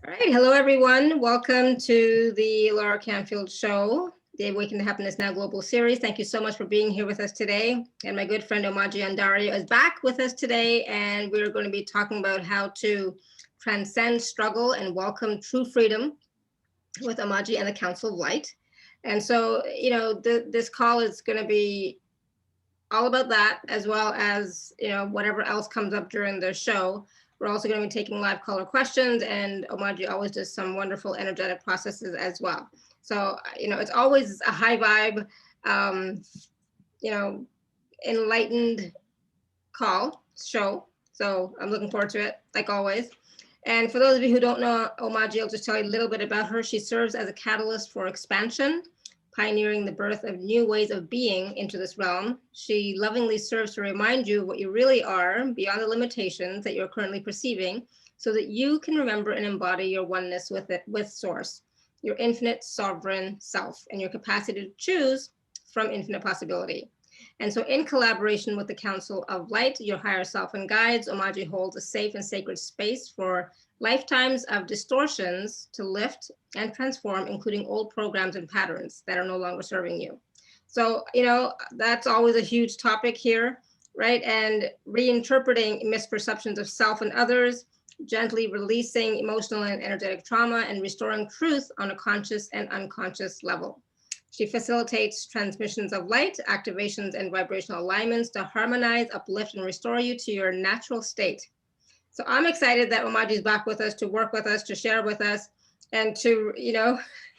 All right, hello everyone. Welcome to the Laura Canfield Show, the Awaken to Happiness Now Global Series. Thank you so much for being here with us today. And my good friend Omaji Andaria is back with us today, and we're going to be talking about how to transcend struggle and welcome true freedom with Omaji and the Council of Light. And so, this call is going to be all about that, as well as, whatever else comes up during the show. We're also going to be taking live caller questions, and Omaji always does some wonderful energetic processes as well. So, it's always a high vibe, enlightened show. So I'm looking forward to it, like always. And for those of you who don't know Omaji, I'll just tell you a little bit about her. She serves as a catalyst for expansion, pioneering the birth of new ways of being into this realm. She lovingly serves to remind you of what you really are beyond the limitations that you're currently perceiving, so that you can remember and embody your oneness with Source, your infinite sovereign self, and your capacity to choose from infinite possibility. And so in collaboration with the Council of Light, your higher self and guides, Omaji holds a safe and sacred space for lifetimes of distortions to lift and transform, including old programs and patterns that are no longer serving you. So, that's always a huge topic here, right? And reinterpreting misperceptions of self and others, gently releasing emotional and energetic trauma, and restoring truth on a conscious and unconscious level. She facilitates transmissions of light, activations, and vibrational alignments to harmonize, uplift, and restore you to your natural state. So I'm excited that Omaji is back with us, to work with us, to share with us, and to,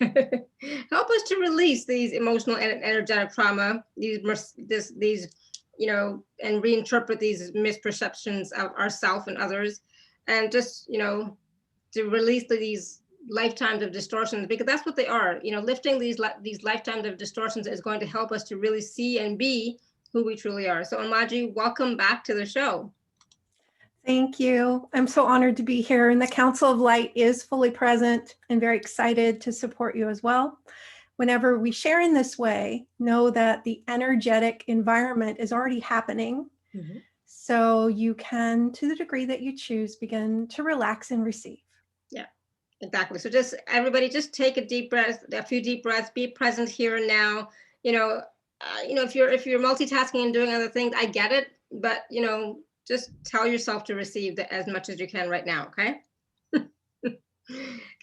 help us to release these emotional and energetic trauma, and reinterpret these misperceptions of ourselves and others, and just, to release these lifetimes of distortions, because that's what they are. Lifting these lifetimes of distortions is going to help us to really see and be who we truly are. So Omaji, welcome back to the show. Thank you. I'm so honored to be here, and the Council of Light is fully present and very excited to support you as well. Whenever we share in this way, know that the energetic environment is already happening. Mm-hmm. So you can, to the degree that you choose, begin to relax and receive. Yeah, exactly. So just everybody, just take a deep breath, a few deep breaths, be present here and now. If you're multitasking and doing other things, I get it, but just tell yourself to receive as much as you can right now, okay?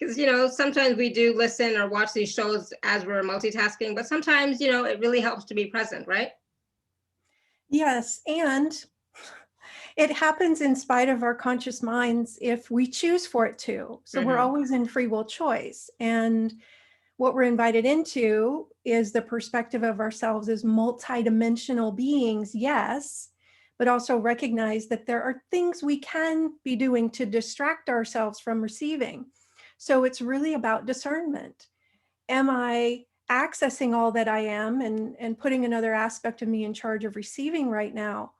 Because, sometimes we do listen or watch these shows as we're multitasking, but sometimes, it really helps to be present, right? Yes, and it happens in spite of our conscious minds if we choose for it to. So we're always in free will choice. And what we're invited into is the perspective of ourselves as multidimensional beings, yes, but also recognize that there are things we can be doing to distract ourselves from receiving. So it's really about discernment. Am I accessing all that I am and putting another aspect of me in charge of receiving right now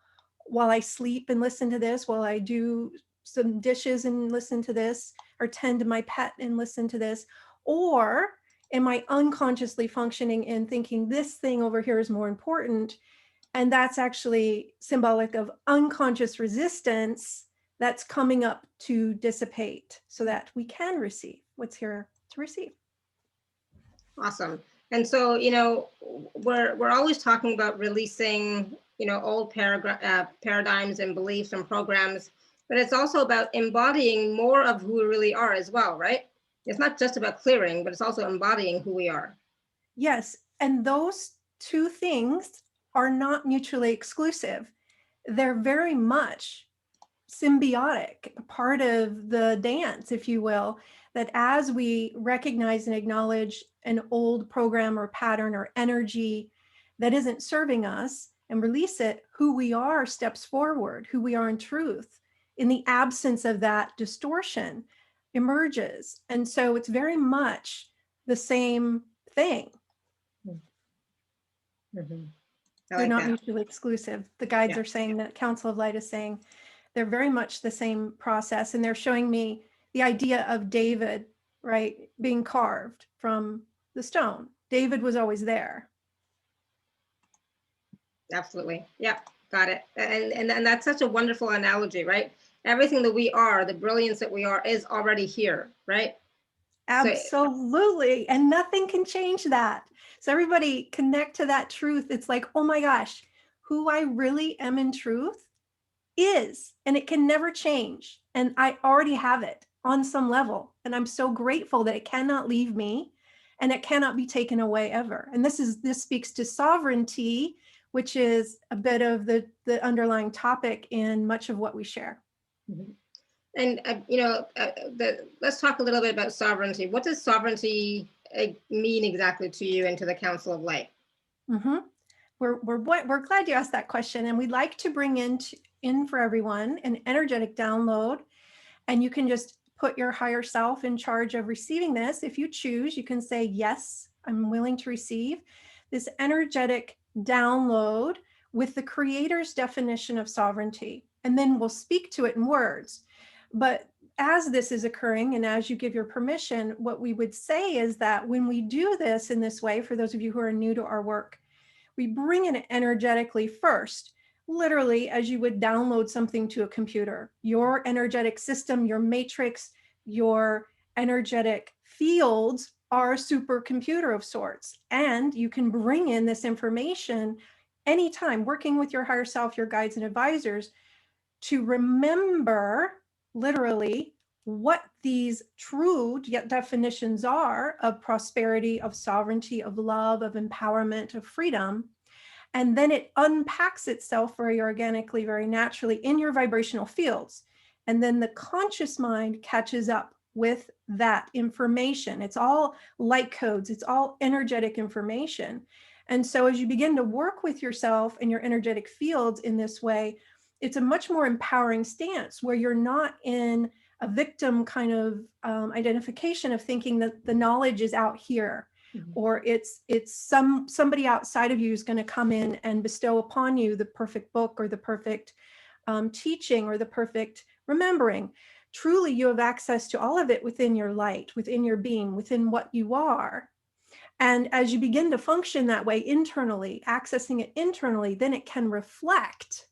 while I sleep and listen to this, while I do some dishes and listen to this, or tend to my pet and listen to this? Or am I unconsciously functioning and thinking this thing over here is more important? And that's actually symbolic of unconscious resistance that's coming up to dissipate so that we can receive what's here to receive. Awesome. And so, we're always talking about releasing, old paradigms and beliefs and programs, but it's also about embodying more of who we really are as well, right? It's not just about clearing, but it's also embodying who we are. Yes. And those two things are not mutually exclusive. They're very much symbiotic, part of the dance, if you will, that as we recognize and acknowledge an old program or pattern or energy that isn't serving us and release it, who we are steps forward, who we are in truth, in the absence of that distortion, emerges. And so it's very much the same thing. Mm-hmm. They're not mutually exclusive. The guides are saying, that Council of Light is saying, they're very much the same process. And they're showing me the idea of David, right, being carved from the stone. David was always there. Absolutely. Yeah, got it. And that's such a wonderful analogy, right? everything that we are, the brilliance that we are, is already here, right? Absolutely. And nothing can change that. So everybody connect to that truth. It's like, oh my gosh, who I really am in truth is, and it can never change. And I already have it on some level. And I'm so grateful that it cannot leave me and it cannot be taken away ever. And this speaks to sovereignty, which is a bit of the underlying topic in much of what we share. Mhm. And let's talk a little bit about sovereignty. What does sovereignty mean exactly to you and to the Council of Light? Mm-hmm. We're glad you asked that question, and we'd like to bring in for everyone an energetic download, and you can just put your higher self in charge of receiving this. If you choose, you can say, yes, I'm willing to receive this energetic download with the Creator's definition of sovereignty, and then we'll speak to it in words. But as this is occurring, and as you give your permission, what we would say is that when we do this in this way, for those of you who are new to our work, we bring it energetically first, literally as you would download something to a computer. Your energetic system, your matrix, your energetic fields are a supercomputer of sorts. And you can bring in this information anytime, working with your higher self, your guides and advisors, to remember literally what these true definitions are of prosperity, of sovereignty, of love, of empowerment, of freedom. And then it unpacks itself very organically, very naturally in your vibrational fields. And then the conscious mind catches up with that information. It's all light codes, it's all energetic information. And so as you begin to work with yourself and your energetic fields in this way, it's a much more empowering stance where you're not in a victim kind of identification of thinking that the knowledge is out here, or it's somebody outside of you is going to come in and bestow upon you the perfect book or the perfect teaching or the perfect remembering. Truly, you have access to all of it within your light, within your being, within what you are. And as you begin to function that way internally, accessing it internally, then it can reflect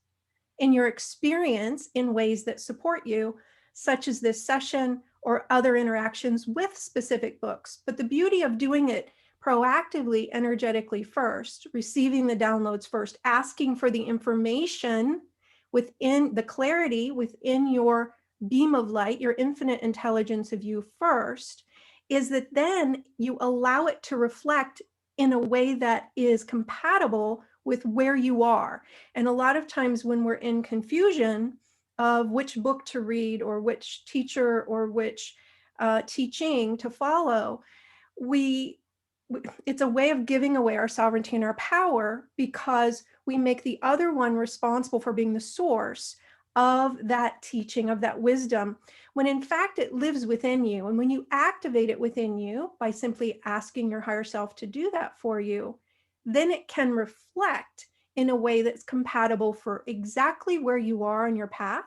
in your experience in ways that support you, such as this session or other interactions with specific books. But the beauty of doing it proactively, energetically first, receiving the downloads first, asking for the information within the clarity within your beam of light, your infinite intelligence of you first, is that then you allow it to reflect in a way that is compatible with where you are. And a lot of times when we're in confusion of which book to read or which teacher or which teaching to follow, it's a way of giving away our sovereignty and our power, because we make the other one responsible for being the source of that teaching, of that wisdom, when in fact it lives within you. And when you activate it within you by simply asking your higher self to do that for you, then it can reflect in a way that's compatible for exactly where you are on your path,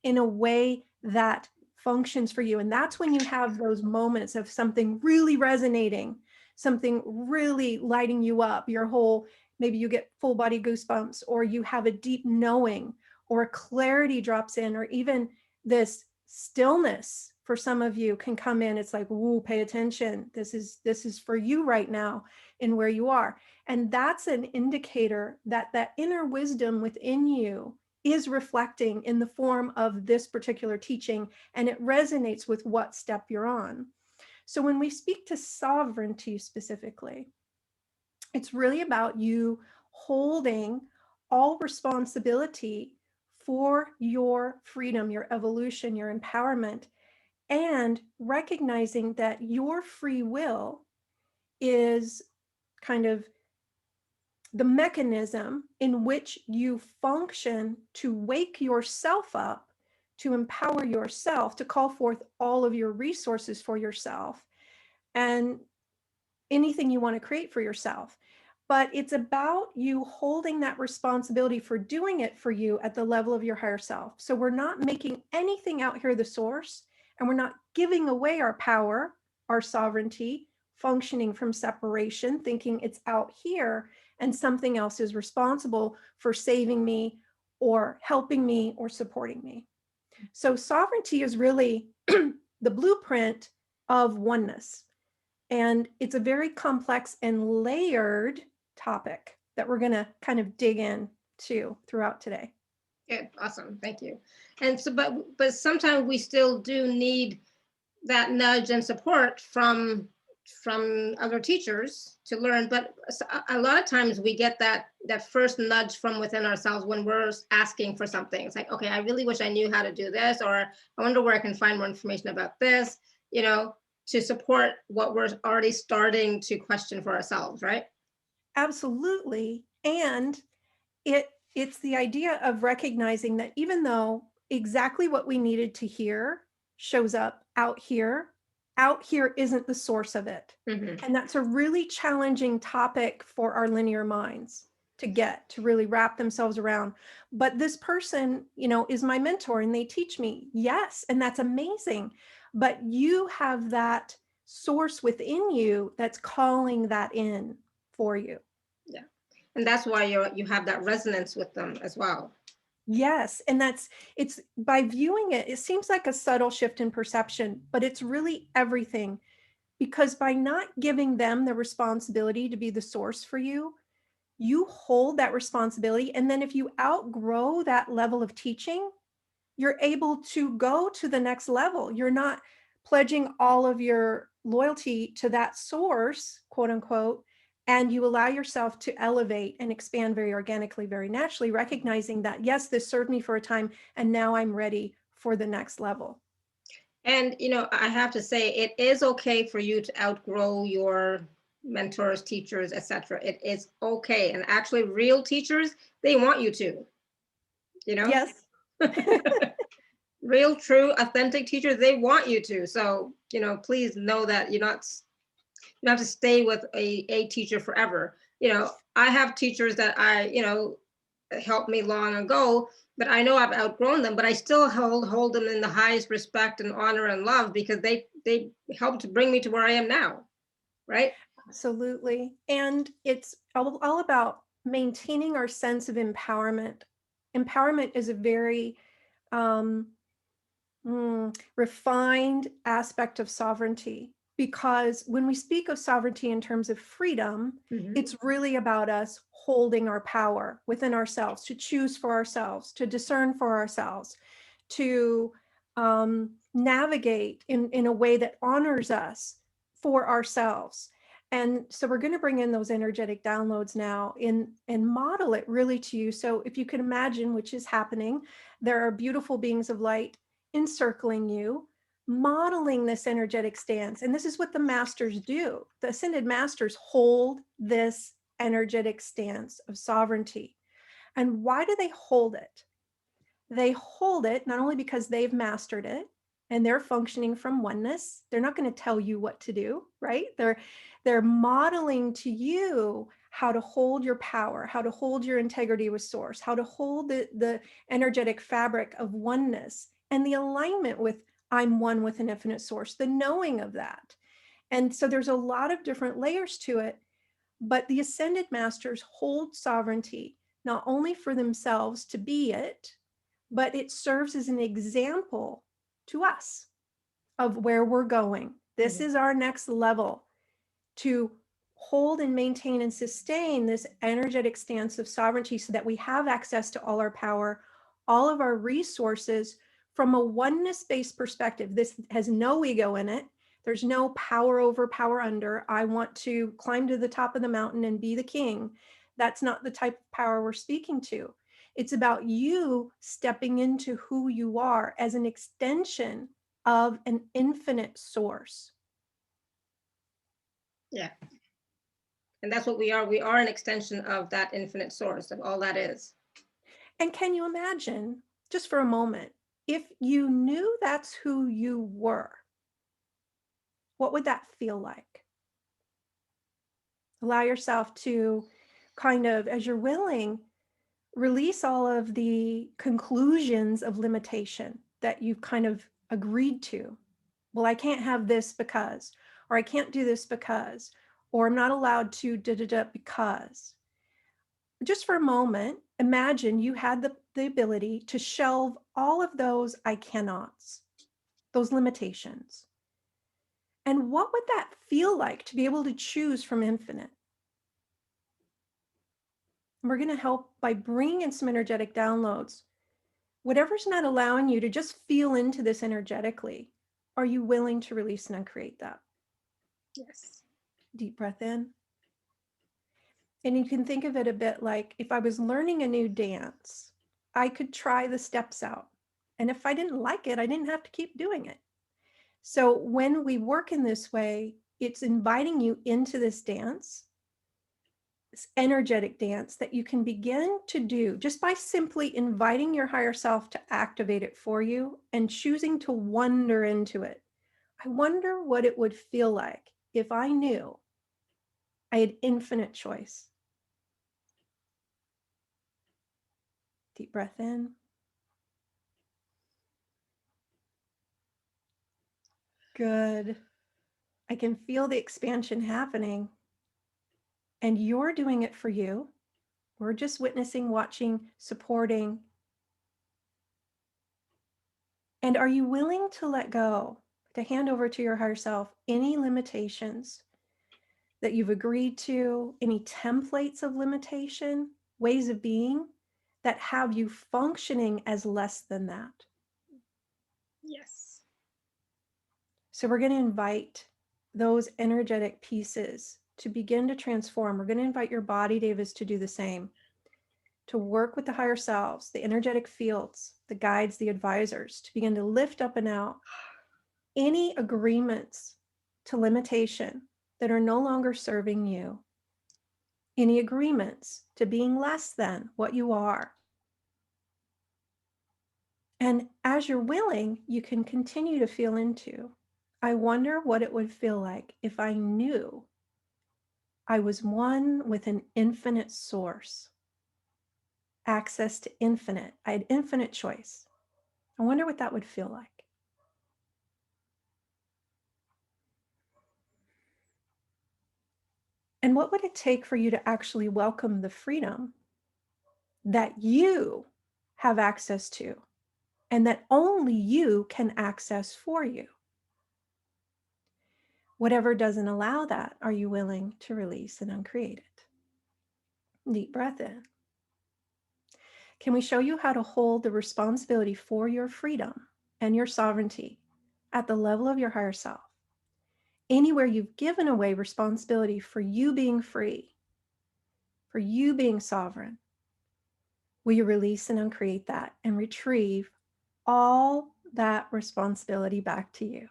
in a way that functions for you. And that's when you have those moments of something really resonating, something really lighting you up, your whole, maybe you get full body goosebumps, or you have a deep knowing, or clarity drops in, or even this stillness for some of you can come in. It's like, ooh, pay attention. This is for you right now in where you are. And that's an indicator that that inner wisdom within you is reflecting in the form of this particular teaching, and it resonates with what step you're on. So when we speak to sovereignty specifically, it's really about you holding all responsibility for your freedom, your evolution, your empowerment, and recognizing that your free will is kind of the mechanism in which you function to wake yourself up, to empower yourself, to call forth all of your resources for yourself and anything you want to create for yourself. But it's about you holding that responsibility for doing it for you at the level of your higher self. So we're not making anything out here the source, and we're not giving away our power, our sovereignty, functioning from separation, thinking it's out here and something else is responsible for saving me or helping me or supporting me. So sovereignty is really the blueprint of oneness. And it's a very complex and layered topic that we're going to kind of dig into throughout today. Good, awesome, thank you. And so, but sometimes we still do need that nudge and support from other teachers to learn. But a lot of times we get that first nudge from within ourselves when we're asking for something. It's like, okay, I really wish I knew how to do this, or I wonder where I can find more information about this, you know, to support what we're already starting to question for ourselves, right? Absolutely. And it's the idea of recognizing that even though exactly what we needed to hear shows up out here isn't the source of it. Mm-hmm. And that's a really challenging topic for our linear minds to really wrap themselves around. But this person, is my mentor and they teach me. Yes. And that's amazing. But you have that source within you that's calling that in for you. Yeah. And that's why you have that resonance with them as well. Yes. And it's by viewing it, it seems like a subtle shift in perception, but it's really everything. Because by not giving them the responsibility to be the source for you, you hold that responsibility. And then if you outgrow that level of teaching, you're able to go to the next level. You're not pledging all of your loyalty to that source, quote unquote, and you allow yourself to elevate and expand very organically, very naturally, recognizing that, yes, this served me for a time, and now I'm ready for the next level. And, I have to say, it is okay for you to outgrow your mentors, teachers, etc. It is okay. And actually, real teachers, they want you to, Yes. Real, true, authentic teachers, they want you to. So, please know that you don't have to stay with a teacher forever. I have teachers that helped me long ago, but I know I've outgrown them, but I still hold them in the highest respect and honor and love because they helped bring me to where I am now, right? Absolutely. And it's all about maintaining our sense of empowerment. Empowerment is a very refined aspect of sovereignty, because when we speak of sovereignty in terms of freedom, it's really about us holding our power within ourselves, to choose for ourselves, to discern for ourselves, to navigate in a way that honors us for ourselves. And so we're going to bring in those energetic downloads now and model it really to you. So if you can imagine, which is happening, there are beautiful beings of light encircling you, modeling this energetic stance. And this is what the masters do. The ascended masters hold this energetic stance of sovereignty. And why do they hold it? They hold it not only because they've mastered it and they're functioning from oneness. They're not going to tell you what to do, right? They're modeling to you how to hold your power, how to hold your integrity with source, how to hold the energetic fabric of oneness and the alignment with I'm one with an infinite source, the knowing of that. And so there's a lot of different layers to it, but the ascended masters hold sovereignty not only for themselves to be it, but it serves as an example to us of where we're going. This is our next level, to hold and maintain and sustain this energetic stance of sovereignty so that we have access to all our power, all of our resources from a oneness-based perspective. This has no ego in it. There's no power over, power under. I want to climb to the top of the mountain and be the king. That's not the type of power we're speaking to. It's about you stepping into who you are as an extension of an infinite source. Yeah. And that's what we are. We are an extension of that infinite source, of all that is. And can you imagine, just for a moment, if you knew that's who you were, what would that feel like? Allow yourself to kind of, as you're willing, release all of the conclusions of limitation that you've kind of agreed to. Well, I can't have this because, or I can't do this because, or I'm not allowed to because. Just for a moment, imagine you had the ability to shelve all of those I cannots, those limitations. And what would that feel like to be able to choose from infinite? We're going to help by bringing in some energetic downloads. Whatever's not allowing you to just feel into this energetically, are you willing to release and uncreate that? Yes. Deep breath in. And you can think of it a bit like if I was learning a new dance, I could try the steps out. And if I didn't like it, I didn't have to keep doing it. So when we work in this way, it's inviting you into this dance, this energetic dance that you can begin to do just by simply inviting your higher self to activate it for you and choosing to wander into it. I wonder what it would feel like if I knew I had infinite choice. Deep breath in. Good. I can feel the expansion happening. And you're doing it for you. We're just witnessing, watching, supporting. And are you willing to let go, to hand over to your higher self any limitations that you've agreed to, any templates of limitation, ways of being that have you functioning as less than that? Yes. So we're going to invite those energetic pieces to begin to transform. We're going to invite your body, Davis, to do the same, to work with the higher selves, the energetic fields, the guides, the advisors, to begin to lift up and out any agreements to limitation that are no longer serving you, any agreements to being less than what you are. And as you're willing, you can continue to feel into, I wonder what it would feel like if I knew I was one with an infinite source, access to infinite. I had infinite choice. I wonder what that would feel like. And what would it take for you to actually welcome the freedom that you have access to and that only you can access for you? Whatever doesn't allow that, are you willing to release and uncreate it? Deep breath in. Can we show you how to hold the responsibility for your freedom and your sovereignty at the level of your higher self? Anywhere you've given away responsibility for you being free, for you being sovereign, will you release and uncreate that and retrieve all that responsibility back to you?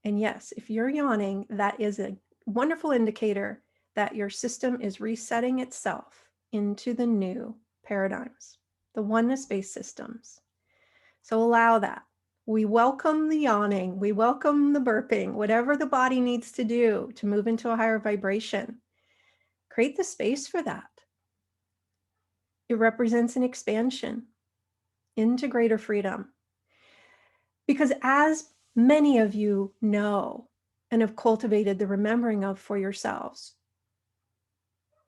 And yes, if you're yawning, that is a wonderful indicator that your system is resetting itself into the new paradigms, the oneness-based systems. So allow that. We welcome the yawning. We welcome the burping, whatever the body needs to do to move into a higher vibration. Create the space for that. It represents an expansion into greater freedom. Because as many of you know and have cultivated the remembering of for yourselves,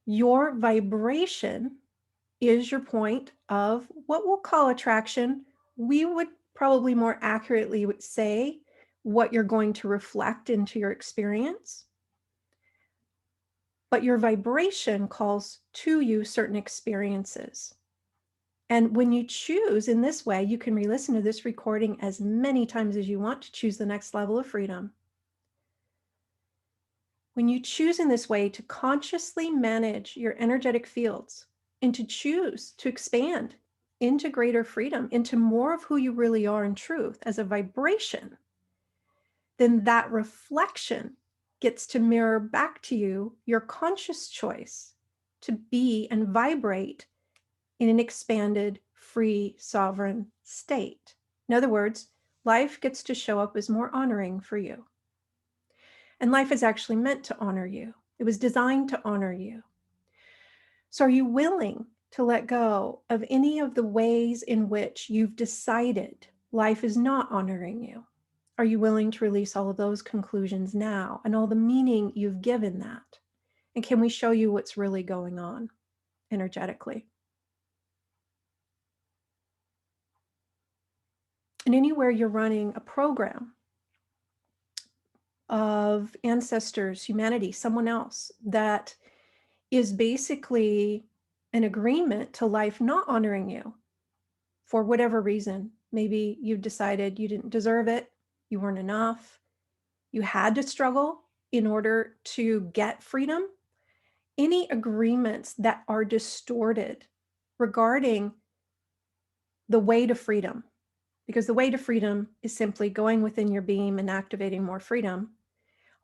your vibration is your point of what we'll call attraction. We would probably more accurately say what you're going to reflect into your experience. But your vibration calls to you certain experiences. And when you choose in this way, you can re-listen to this recording as many times as you want to choose the next level of freedom. When you choose in this way to consciously manage your energetic fields and to choose to expand into greater freedom, into more of who you really are in truth as a vibration, then that reflection gets to mirror back to you your conscious choice to be and vibrate in an expanded, free, sovereign state. In other words, life gets to show up as more honoring for you. And life is actually meant to honor you. It was designed to honor you. So are you willing to let go of any of the ways in which you've decided life is not honoring you? Are you willing to release all of those conclusions now and all the meaning you've given that? And can we show you what's really going on energetically? And anywhere you're running a program of ancestors, humanity, someone else that is basically an agreement to life not honoring you for whatever reason. Maybe you decided you didn't deserve it, you weren't enough, you had to struggle in order to get freedom. Any agreements that are distorted regarding the way to freedom, because the way to freedom is simply going within your being and activating more freedom.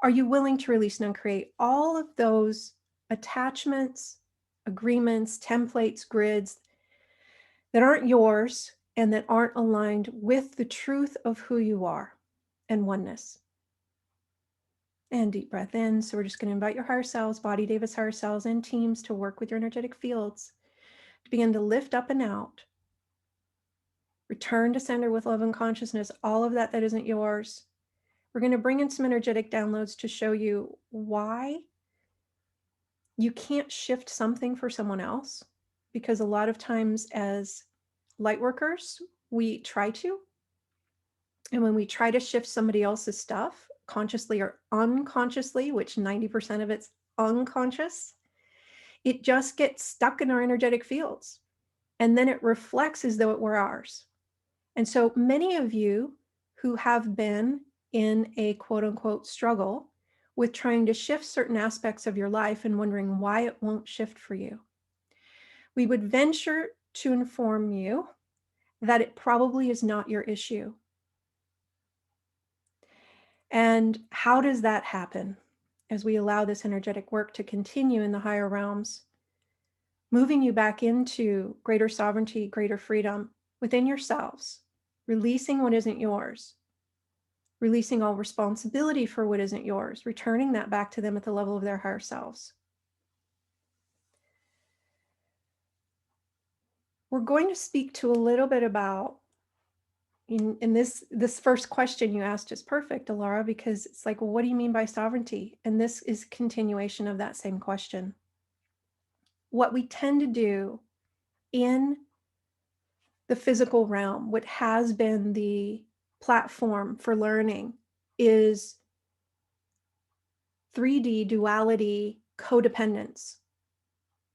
Are you willing to release and uncreate all of those attachments, agreements, templates, grids that aren't yours and that aren't aligned with the truth of who you are and oneness? And deep breath in. So we're just going to invite your higher selves, body Davis higher selves, and teams to work with your energetic fields to begin to lift up and out. Return to center with love and consciousness, all of that isn't yours. We're going to bring in some energetic downloads to show you why you can't shift something for someone else, because a lot of times as light workers, we try to. And when we try to shift somebody else's stuff, consciously or unconsciously, which 90% of it's unconscious, it just gets stuck in our energetic fields. And then it reflects as though it were ours. And so many of you who have been in a quote unquote struggle with trying to shift certain aspects of your life and wondering why it won't shift for you, we would venture to inform you that it probably is not your issue. And how does that happen? As we allow this energetic work to continue in the higher realms, moving you back into greater sovereignty, greater freedom within yourselves, releasing what isn't yours, releasing all responsibility for what isn't yours, returning that back to them at the level of their higher selves. We're going to speak to a little bit about, in this first question you asked is perfect, Alara, because it's like, well, what do you mean by sovereignty? And this is a continuation of that same question. What we tend to do in the physical realm, what has been the platform for learning, is 3D duality codependence,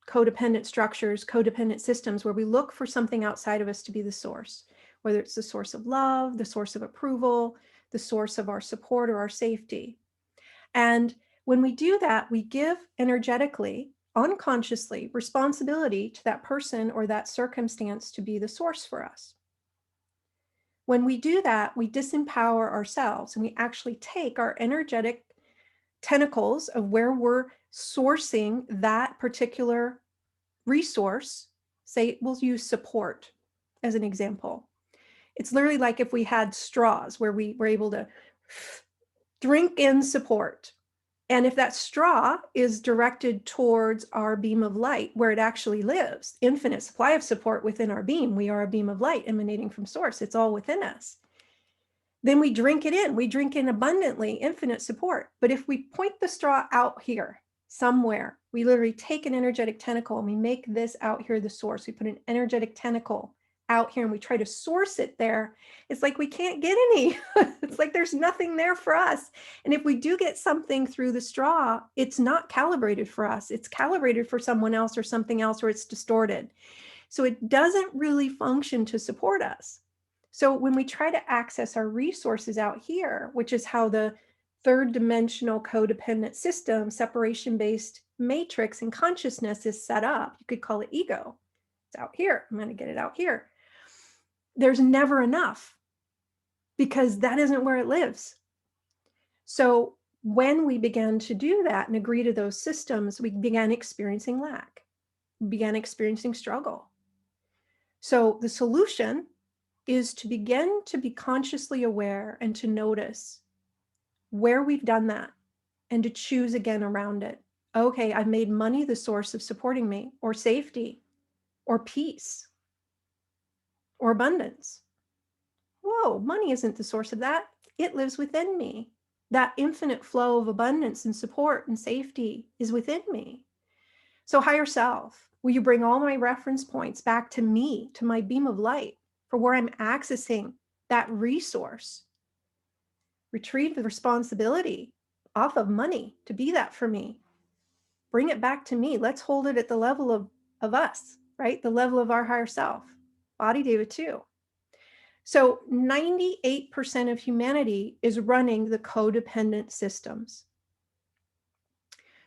codependent structures, codependent systems, where we look for something outside of us to be the source, whether it's the source of love, the source of approval, the source of our support or our safety. And when we do that, we give energetically, unconsciously, responsibility to that person or that circumstance to be the source for us. When we do that, we disempower ourselves and we actually take our energetic tentacles of where we're sourcing that particular resource. Say, we'll use support as an example. It's literally like if we had straws where we were able to drink in support. And if that straw is directed towards our beam of light, where it actually lives, infinite supply of support within our beam, we are a beam of light emanating from source. It's all within us. Then we drink it in. We drink in abundantly, infinite support. But if we point the straw out here somewhere, we literally take an energetic tentacle and we make this out here the source. We put an energetic tentacle out here and we try to source it there. It's like we can't get any. It's like there's nothing there for us. And if we do get something through the straw, it's not calibrated for us. It's calibrated for someone else or something else, or it's distorted. So it doesn't really function to support us. So when we try to access our resources out here, which is how the third dimensional codependent system, separation-based matrix and consciousness is set up, you could call it ego. It's out here. I'm going to get it out here. There's never enough because that isn't where it lives. So when we began to do that and agree to those systems, we began experiencing lack, we began experiencing struggle. So the solution is to begin to be consciously aware and to notice where we've done that and to choose again around it. Okay, I've made money the source of supporting me, or safety, or peace, or abundance. Whoa, money isn't the source of that. It lives within me. That infinite flow of abundance and support and safety is within me. So higher self, will you bring all my reference points back to me, to my beam of light, for where I'm accessing that resource. Retrieve the responsibility off of money to be that for me. Bring it back to me. Let's hold it at the level of us, right? The level of our higher self. Body Deva too. So 98% of humanity is running the codependent systems.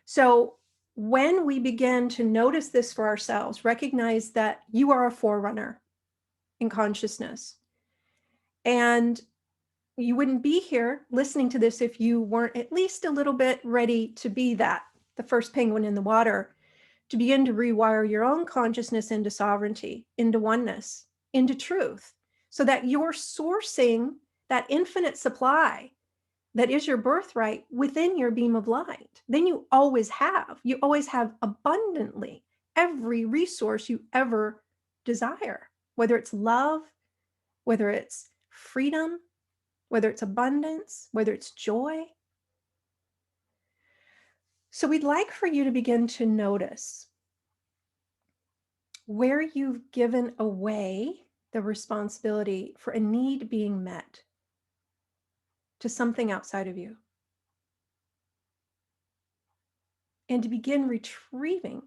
So when we begin to notice this for ourselves, recognize that you are a forerunner in consciousness. And you wouldn't be here listening to this if you weren't at least a little bit ready to be that, the first penguin in the water, to begin to rewire your own consciousness into sovereignty, into oneness, into truth, so that you're sourcing that infinite supply that is your birthright within your beam of light. Then you always have abundantly every resource you ever desire, whether it's love, whether it's freedom, whether it's abundance, whether it's joy. So we'd like for you to begin to notice where you've given away the responsibility for a need being met to something outside of you. And to begin retrieving,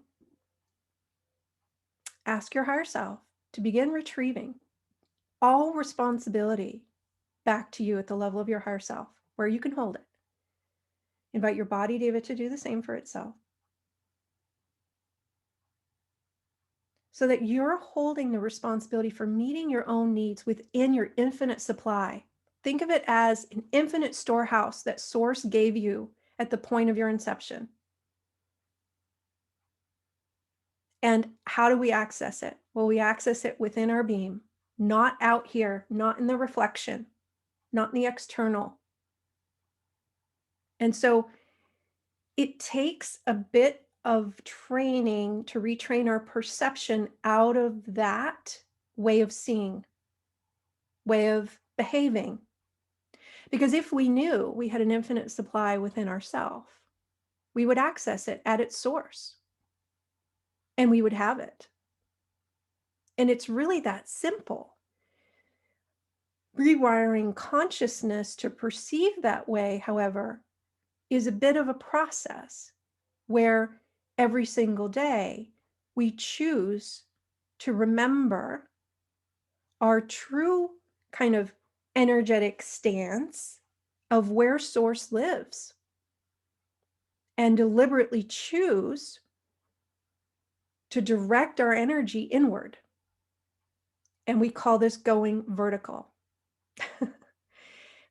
ask your higher self to begin retrieving all responsibility back to you at the level of your higher self, where you can hold it. Invite your body, Deva, to do the same for itself. So that you're holding the responsibility for meeting your own needs within your infinite supply. Think of it as an infinite storehouse that Source gave you at the point of your inception. And how do we access it? Well, we access it within our beam, not out here, not in the reflection, not in the external. And so it takes a bit of training to retrain our perception out of that way of seeing, way of behaving. Because if we knew we had an infinite supply within ourselves, we would access it at its source and we would have it. And it's really that simple. Rewiring consciousness to perceive that way, however, is a bit of a process where every single day we choose to remember our true kind of energetic stance of where Source lives and deliberately choose to direct our energy inward. And we call this going vertical.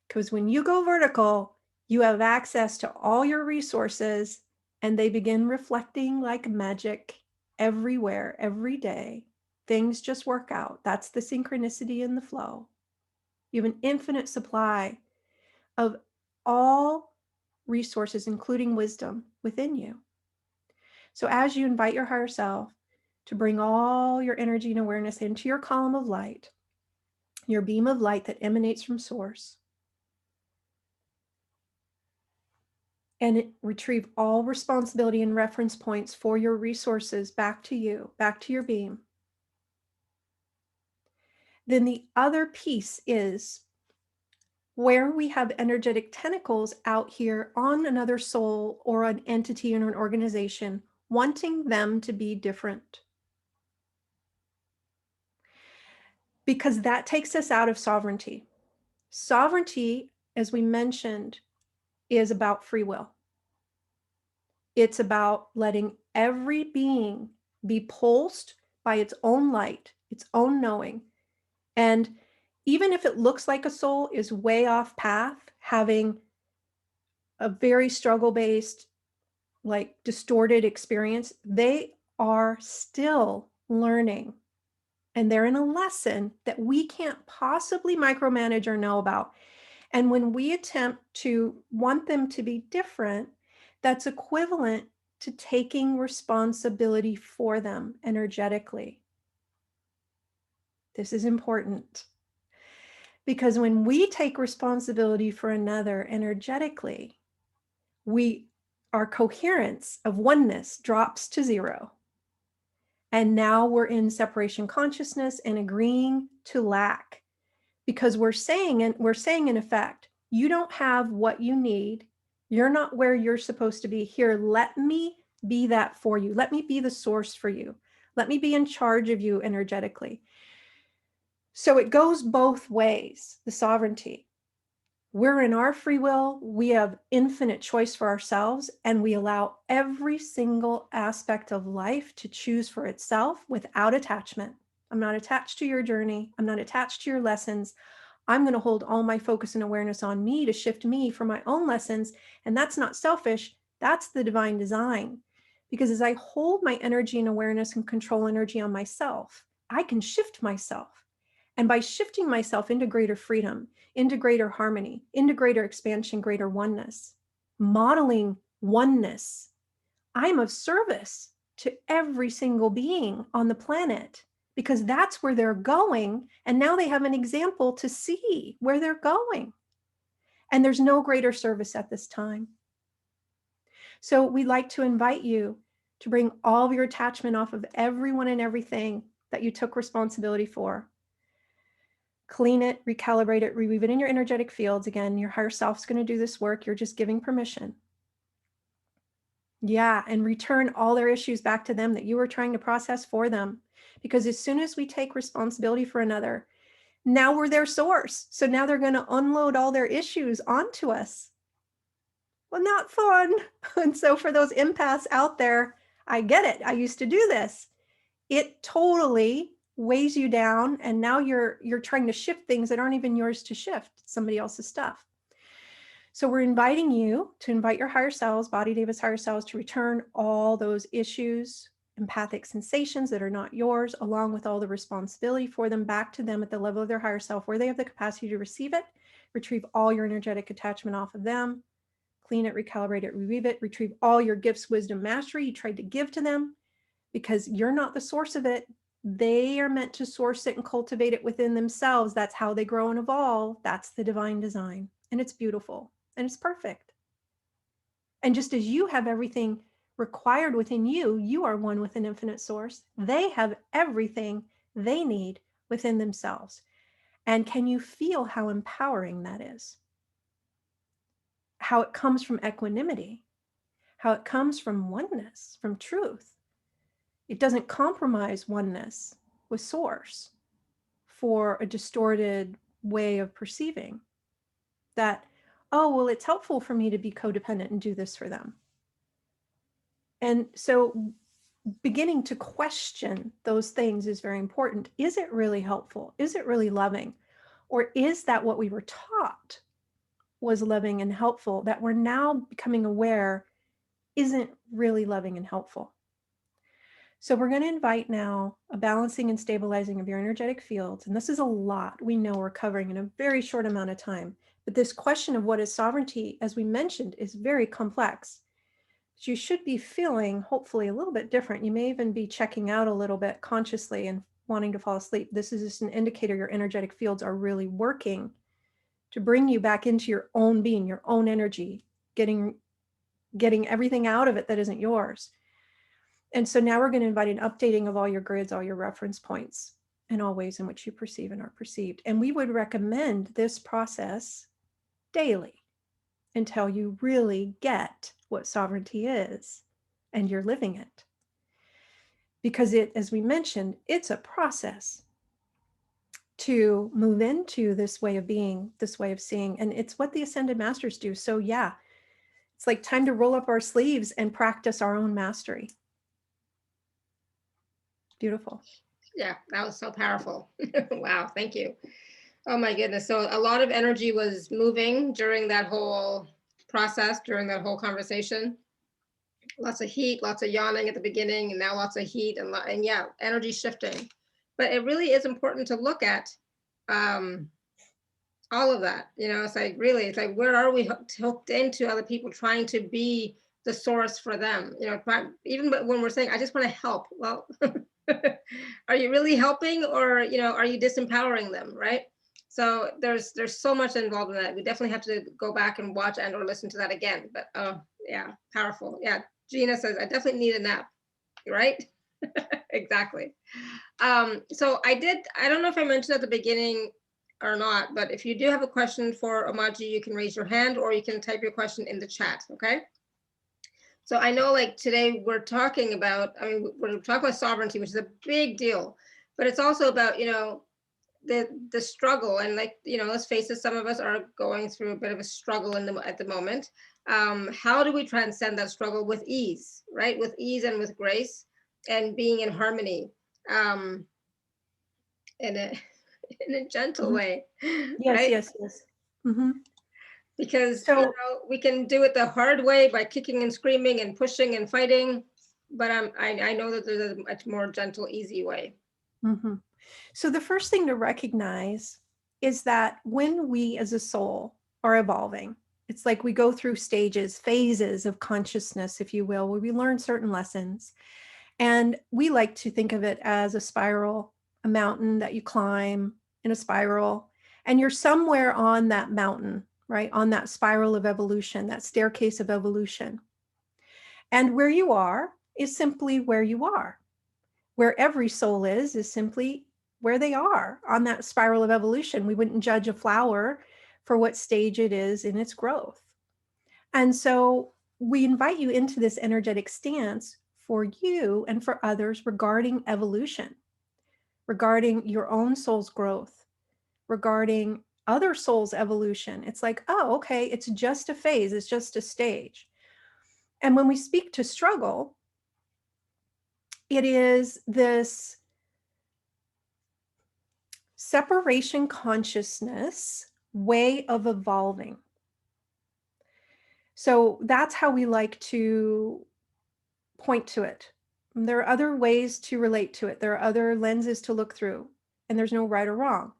Because when you go vertical, you have access to all your resources and they begin reflecting like magic everywhere, every day. Things just work out. That's the synchronicity and the flow. You have an infinite supply of all resources, including wisdom, within you. So as you invite your higher self to bring all your energy and awareness into your column of light, your beam of light that emanates from Source, and retrieve all responsibility and reference points for your resources back to you, back to your beam. Then the other piece is where we have energetic tentacles out here on another soul or an entity or an organization, wanting them to be different. Because that takes us out of sovereignty. Sovereignty, as we mentioned, is about free will. It's about letting every being be pulsed by its own light, its own knowing. And even if it looks like a soul is way off path, having a very struggle-based, like distorted experience, they are still learning. And they're in a lesson that we can't possibly micromanage or know about. And when we attempt to want them to be different, that's equivalent to taking responsibility for them energetically. This is important. Because when we take responsibility for another energetically, our coherence of oneness drops to zero. And now we're in separation consciousness and agreeing to lack, because we're saying in effect, you don't have what you need. You're not where you're supposed to be. Here, let me be that for you. Let me be the source for you. Let me be in charge of you energetically. So it goes both ways, the sovereignty. We're in our free will. We have infinite choice for ourselves, and we allow every single aspect of life to choose for itself without attachment. I'm not attached to your journey. I'm not attached to your lessons. I'm going to hold all my focus and awareness on me to shift me for my own lessons. And that's not selfish. That's the divine design. Because as I hold my energy and awareness and control energy on myself, I can shift myself. And by shifting myself into greater freedom, into greater harmony, into greater expansion, greater oneness, modeling oneness, I'm of service to every single being on the planet, because that's where they're going. And now they have an example to see where they're going. And there's no greater service at this time. So we'd like to invite you to bring all of your attachment off of everyone and everything that you took responsibility for. Clean it, recalibrate it, reweave it in your energetic fields. Again, your higher self's going to do this work. You're just giving permission. Yeah, and return all their issues back to them that you were trying to process for them. Because as soon as we take responsibility for another, now we're their source. So now they're going to unload all their issues onto us. Well, not fun. And so for those empaths out there, I get it. I used to do this. It totally weighs you down. And now you're trying to shift things that aren't even yours to shift, somebody else's stuff. So we're inviting you to invite your higher selves, Body Davis higher selves, to return all those issues, empathic sensations that are not yours, along with all the responsibility for them, back to them at the level of their higher self, where they have the capacity to receive it. Retrieve all your energetic attachment off of them. Clean it, recalibrate it, reweave it. Retrieve all your gifts, wisdom, mastery you tried to give to them, because you're not the source of it. They are meant to source it and cultivate it within themselves. That's how they grow and evolve. That's the divine design. And it's beautiful. And it's perfect. And just as you have everything required within you, you are one with an infinite source. They have everything they need within themselves. And can you feel how empowering that is? How it comes from equanimity, how it comes from oneness, from truth. It doesn't compromise oneness with source for a distorted way of perceiving that, oh, well, it's helpful for me to be codependent and do this for them. And so beginning to question those things is very important. Is it really helpful? Is it really loving? Or is that what we were taught was loving and helpful that we're now becoming aware isn't really loving and helpful? So we're going to invite now a balancing and stabilizing of your energetic fields. And this is a lot we know we're covering in a very short amount of time. But this question of what is sovereignty, as we mentioned, is very complex. You should be feeling hopefully a little bit different. You may even be checking out a little bit consciously and wanting to fall asleep. This is just an indicator your energetic fields are really working to bring you back into your own being, your own energy, getting everything out of it that isn't yours. And so now we're going to invite an updating of all your grids, all your reference points, and all ways in which you perceive and are perceived. And we would recommend this process daily until you really get what sovereignty is and you're living it. Because it, as we mentioned, it's a process to move into this way of being, this way of seeing, and it's what the Ascended Masters do. So yeah, it's like time to roll up our sleeves and practice our own mastery. Beautiful. Yeah, that was so powerful. Wow, thank you. Oh my goodness. So a lot of energy was moving during that whole process, during that whole conversation. Lots of heat, lots of yawning at the beginning, and now lots of heat and yeah, energy shifting. But it really is important to look at all of that. You know, it's like really, it's like, where are we hooked into other people trying to be the source for them? You know, even when we're saying, I just want to help. Well, are you really helping, or, you know, are you disempowering them, right? So there's so much involved in that. We definitely have to go back and watch and or listen to that again. But yeah, powerful. Yeah, Gina says, I definitely need a nap, right? Exactly. So I don't know if I mentioned at the beginning, or not, but if you do have a question for Omaji, you can raise your hand or you can type your question in the chat, okay? So I know like today we're talking about, I mean, we're talking about sovereignty, which is a big deal, but it's also about, you know, the struggle, and like, you know, let's face it, some of us are going through a bit of a struggle at the moment. How do we transcend that struggle with ease, right? With ease and with grace and being in harmony, in a in a gentle Mhm. way, Yes, right? yes, yes. Hmm. Because you So, know we can do it the hard way by kicking and screaming and pushing and fighting, but I know that there's a much more gentle, easy way. mhm. So the first thing to recognize is that when we as a soul are evolving, it's like we go through stages, phases of consciousness, if you will, where we learn certain lessons. And we like to think of it as a spiral, a mountain that you climb in a spiral, and you're somewhere on that mountain, right? On that spiral of evolution, that staircase of evolution. And where you are is simply where you are. Where every soul is simply where they are on that spiral of evolution. We wouldn't judge a flower for what stage it is in its growth. And so we invite you into this energetic stance for you and for others regarding evolution, regarding your own soul's growth, regarding other souls' evolution. It's like, oh, okay, it's just a phase, it's just a stage. And when we speak to struggle, it is this separation consciousness way of evolving. So that's how we like to point to it. There are other ways to relate to it. There are other lenses to look through, and there's no right or wrong.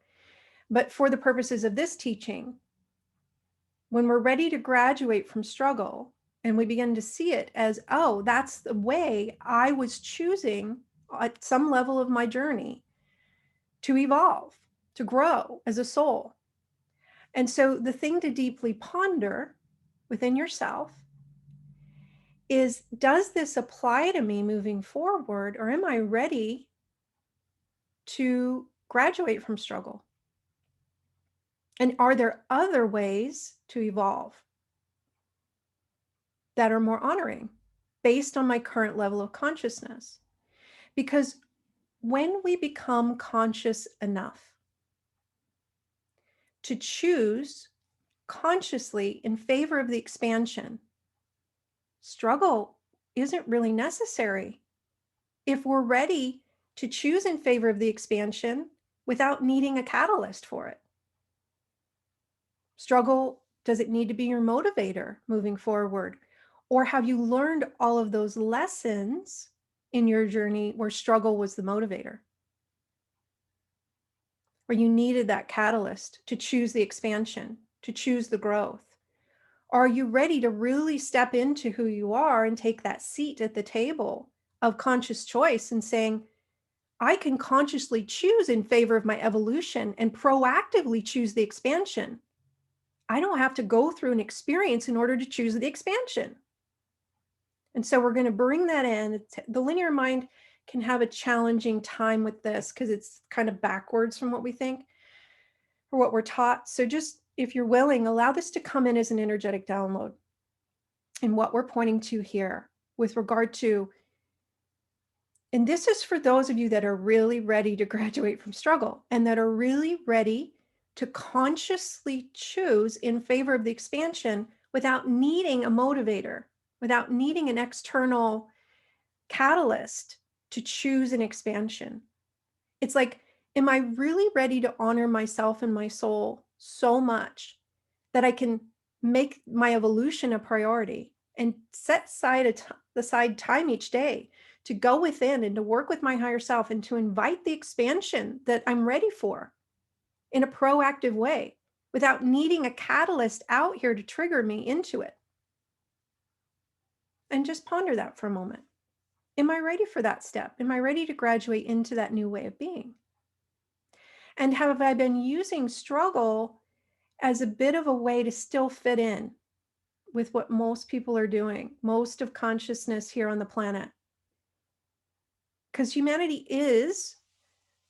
But for the purposes of this teaching, when we're ready to graduate from struggle and we begin to see it as, oh, that's the way I was choosing at some level of my journey to evolve, to grow as a soul. And so the thing to deeply ponder within yourself is, does this apply to me moving forward, or am I ready to graduate from struggle? And are there other ways to evolve that are more honoring based on my current level of consciousness? Because when we become conscious enough to choose consciously in favor of the expansion, struggle isn't really necessary if we're ready to choose in favor of the expansion without needing a catalyst for it. Struggle, does it need to be your motivator moving forward? Or have you learned all of those lessons in your journey where struggle was the motivator? Where you needed that catalyst to choose the expansion, to choose the growth? Are you ready to really step into who you are and take that seat at the table of conscious choice and saying, I can consciously choose in favor of my evolution and proactively choose the expansion. I don't have to go through an experience in order to choose the expansion. And so we're going to bring that in. The linear mind can have a challenging time with this because it's kind of backwards from what we think or what we're taught. So just, if you're willing, allow this to come in as an energetic download. And what we're pointing to here with regard to, and this is for those of you that are really ready to graduate from struggle and that are really ready to consciously choose in favor of the expansion without needing a motivator, without needing an external catalyst to choose an expansion. It's like, am I really ready to honor myself and my soul so much that I can make my evolution a priority and set aside time each day to go within and to work with my higher self and to invite the expansion that I'm ready for in a proactive way without needing a catalyst out here to trigger me into it? And just ponder that for a moment. Am I ready for that step? Am I ready to graduate into that new way of being? And have I been using struggle as a bit of a way to still fit in with what most people are doing, most of consciousness here on the planet? Because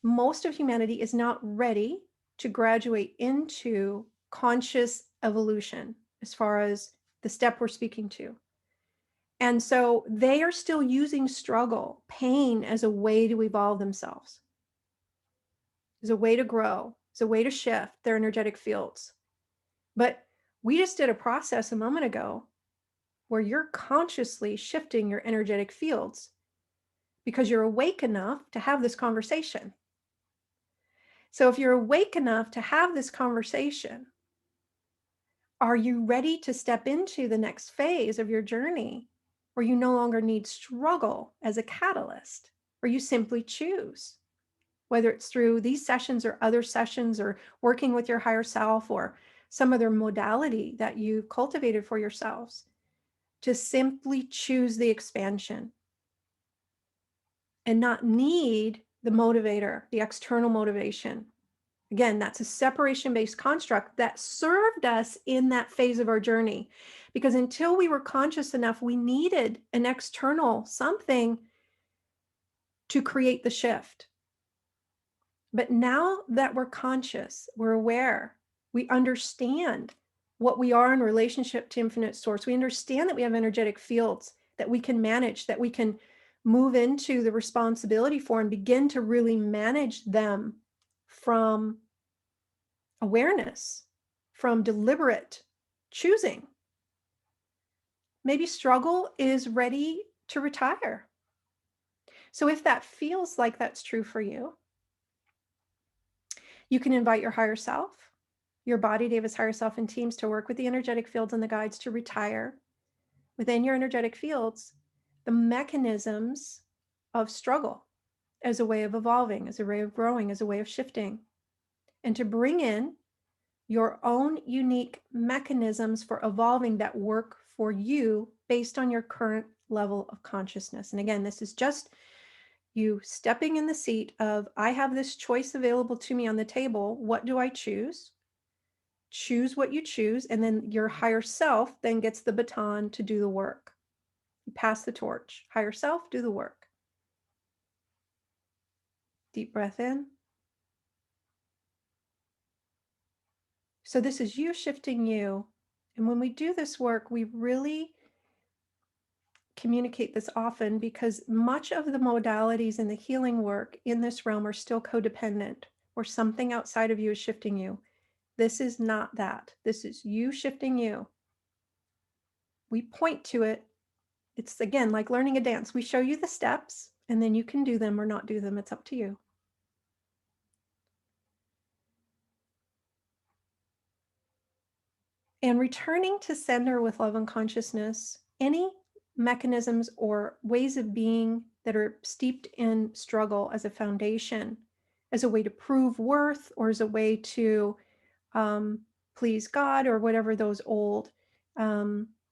most of humanity is not ready to graduate into conscious evolution as far as the step we're speaking to. And so they are still using struggle, pain as a way to evolve themselves, as a way to grow, as a way to shift their energetic fields. But we just did a process a moment ago where you're consciously shifting your energetic fields because you're awake enough to have this conversation. So if you're awake enough to have this conversation, are you ready to step into the next phase of your journey where you no longer need struggle as a catalyst, where you simply choose, whether it's through these sessions or other sessions or working with your higher self or some other modality that you've cultivated for yourselves, to simply choose the expansion and not need the motivator, the external motivation. Again, that's a separation-based construct that served us in that phase of our journey. Because until we were conscious enough, we needed an external something to create the shift. But now that we're conscious, we're aware, we understand what we are in relationship to infinite source. We understand that we have energetic fields that we can manage, that we can move into the responsibility for and begin to really manage them from awareness, from deliberate choosing. Maybe struggle is ready to retire. So if that feels like that's true for you, you can invite your higher self, your body, David's higher self, and teams to work with the energetic fields and the guides to retire within your energetic fields the mechanisms of struggle as a way of evolving, as a way of growing, as a way of shifting, and to bring in your own unique mechanisms for evolving that work for you based on your current level of consciousness. And again, this is just you stepping in the seat of, I have this choice available to me on the table. What do I choose? Choose what you choose. And then your higher self then gets the baton to do the work. You pass the torch. Higher self, do the work. Deep breath in. So this is you shifting you. And when we do this work, we really communicate this often because much of the modalities in the healing work in this realm are still codependent, or something outside of you is shifting you. This is not that. This is you shifting you. We point to it. It's again like learning a dance. We show you the steps and then you can do them or not do them. It's up to you. And returning to sender with love and consciousness, any mechanisms or ways of being that are steeped in struggle as a foundation, as a way to prove worth, or as a way to please God, or whatever those old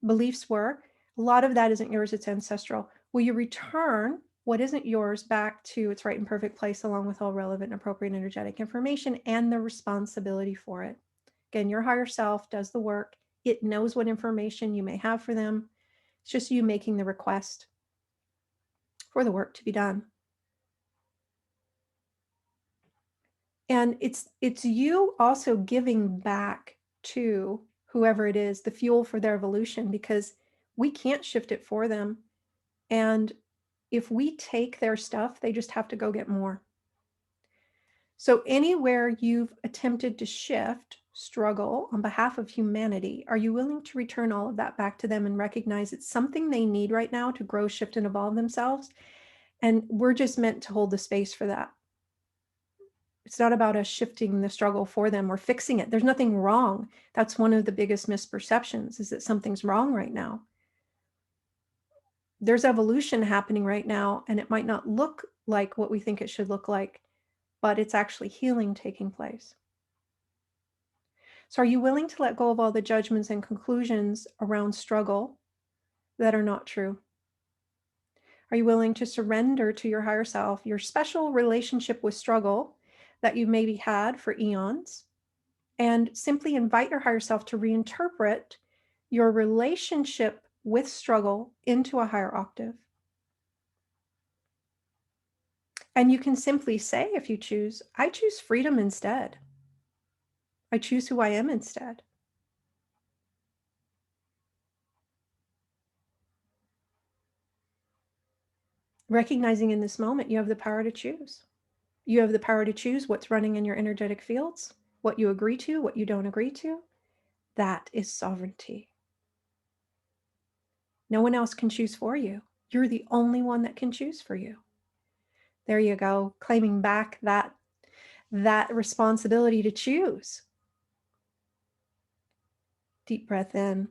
beliefs were, a lot of that isn't yours, it's ancestral. Will you return what isn't yours back to its right and perfect place, along with all relevant and appropriate energetic information and the responsibility for it? Again, your higher self does the work. It knows what information you may have for them. It's just you making the request for the work to be done. And it's you also giving back to whoever it is the fuel for their evolution, because we can't shift it for them. And if we take their stuff, they just have to go get more. So anywhere you've attempted to shift, struggle on behalf of humanity, are you willing to return all of that back to them and recognize it's something they need right now to grow, shift, and evolve themselves? And we're just meant to hold the space for that. It's not about us shifting the struggle for them or fixing it. There's nothing wrong. That's one of the biggest misperceptions, is that something's wrong right now. There's evolution happening right now, and it might not look like what we think it should look like, but it's actually healing taking place. So are you willing to let go of all the judgments and conclusions around struggle that are not true? Are you willing to surrender to your higher self, your special relationship with struggle that you maybe had for eons, and simply invite your higher self to reinterpret your relationship with struggle into a higher octave? And you can simply say, if you choose, I choose freedom instead. I choose who I am instead. Recognizing in this moment, you have the power to choose. You have the power to choose what's running in your energetic fields, what you agree to, what you don't agree to. That is sovereignty. No one else can choose for you. You're the only one that can choose for you. There you go, claiming back that responsibility to choose. Deep breath in.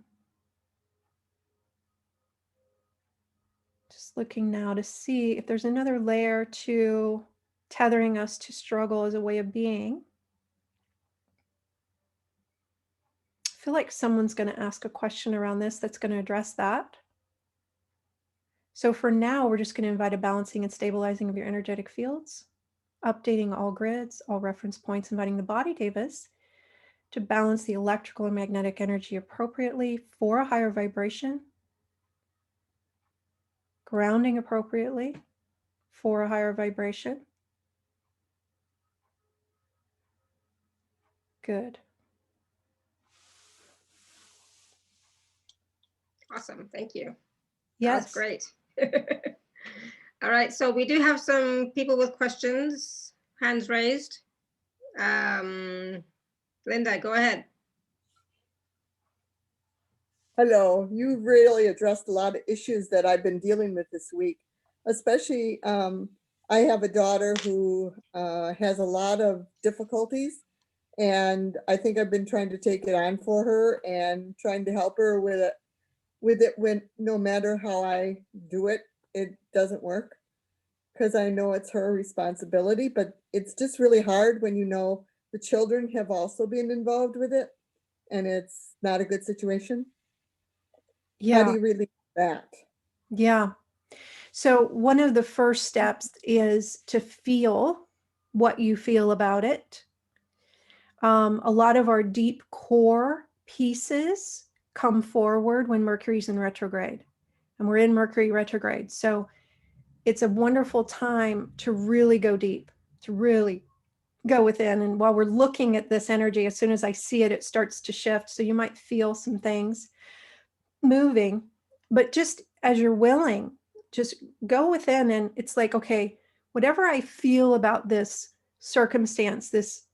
Just looking now to see if there's another layer to tethering us to struggle as a way of being. I feel like someone's going to ask a question around this that's going to address that. So for now, we're just going to invite a balancing and stabilizing of your energetic fields, updating all grids, all reference points, inviting the body devas to balance the electrical and magnetic energy appropriately for a higher vibration, grounding appropriately for a higher vibration. Good. Awesome. Thank you. Yes. That's great. All right. So we do have some people with questions, hands raised. Linda, go ahead. Hello. You really addressed a lot of issues that I've been dealing with this week, especially I have a daughter who has a lot of difficulties, and I think I've been trying to take it on for her and trying to help her with it when no matter how I do it, it doesn't work because I know it's her responsibility, but it's just really hard when you know the children have also been involved with it and it's not a good situation. How do Yeah. you relieve that? Yeah. So one of the first steps is to feel what you feel about it. A lot of our deep core pieces come forward when Mercury's in retrograde, and we're in Mercury retrograde. So it's a wonderful time to really go deep, to really go within. And while we're looking at this energy, as soon as I see it, it starts to shift. So you might feel some things moving, but just as you're willing, just go within. And it's like, okay, whatever I feel about this circumstance, this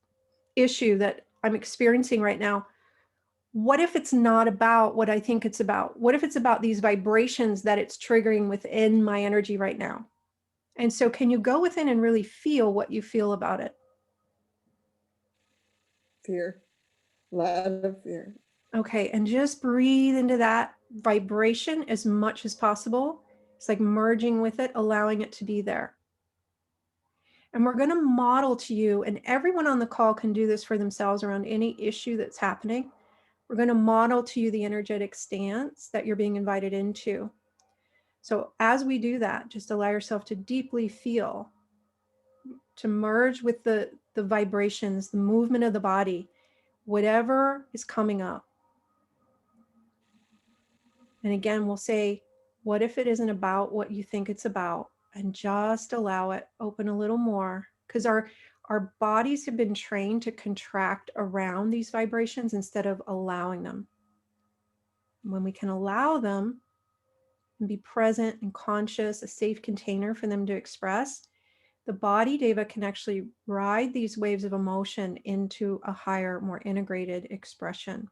issue that I'm experiencing right now, what if it's not about what I think it's about? What if it's about these vibrations that it's triggering within my energy right now? And so can you go within and really feel what you feel about it? Fear, a lot of fear. Okay, and just breathe into that vibration as much as possible. It's like merging with it, allowing it to be there. And we're going to model to you, and everyone on the call can do this for themselves around any issue that's happening. We're going to model to you the energetic stance that you're being invited into. So as we do that, just allow yourself to deeply feel, to merge with the vibrations, the movement of the body, whatever is coming up. And again, we'll say, what if it isn't about what you think it's about? And just allow it, open a little more, because our bodies have been trained to contract around these vibrations instead of allowing them. When we can allow them and be present and conscious, a safe container for them to express, the body deva can actually ride these waves of emotion into a higher, more integrated expression.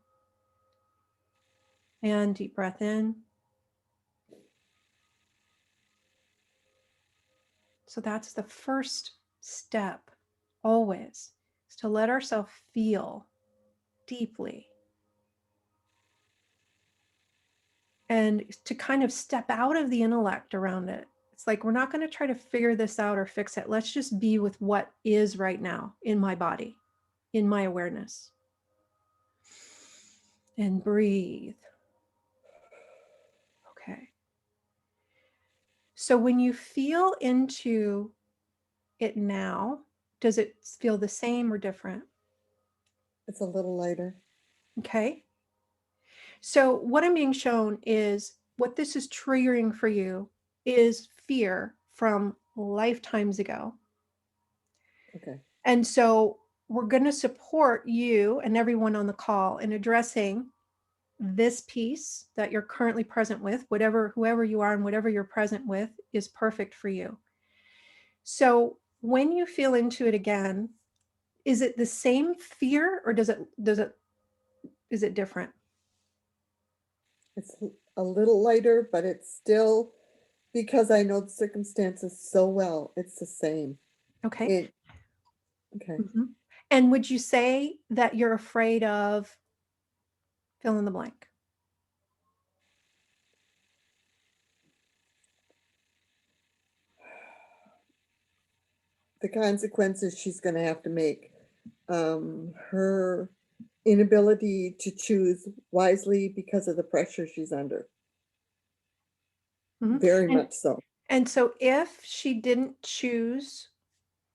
And deep breath in. So that's the first step, always, is to let ourselves feel deeply and to kind of step out of the intellect around it. It's like, we're not going to try to figure this out or fix it. Let's just be with what is right now in my body, in my awareness. And breathe. Okay. So when you feel into it now, does it feel the same or different? It's a little lighter. Okay. So what I'm being shown is what this is triggering for you is fear from lifetimes ago. Okay. And so we're going to support you and everyone on the call in addressing this piece that you're currently present with, whoever you are and whatever you're present with is perfect for you. So when you feel into it again, is it the same fear or is it different? It's a little lighter, but it's still, because I know the circumstances so well, it's the same. Okay. Okay. Mm-hmm. And would you say that you're afraid of fill in the blank? The consequences she's going to have to make. Her inability to choose wisely because of the pressure she's under. Mm-hmm. Very much so. And so if she didn't choose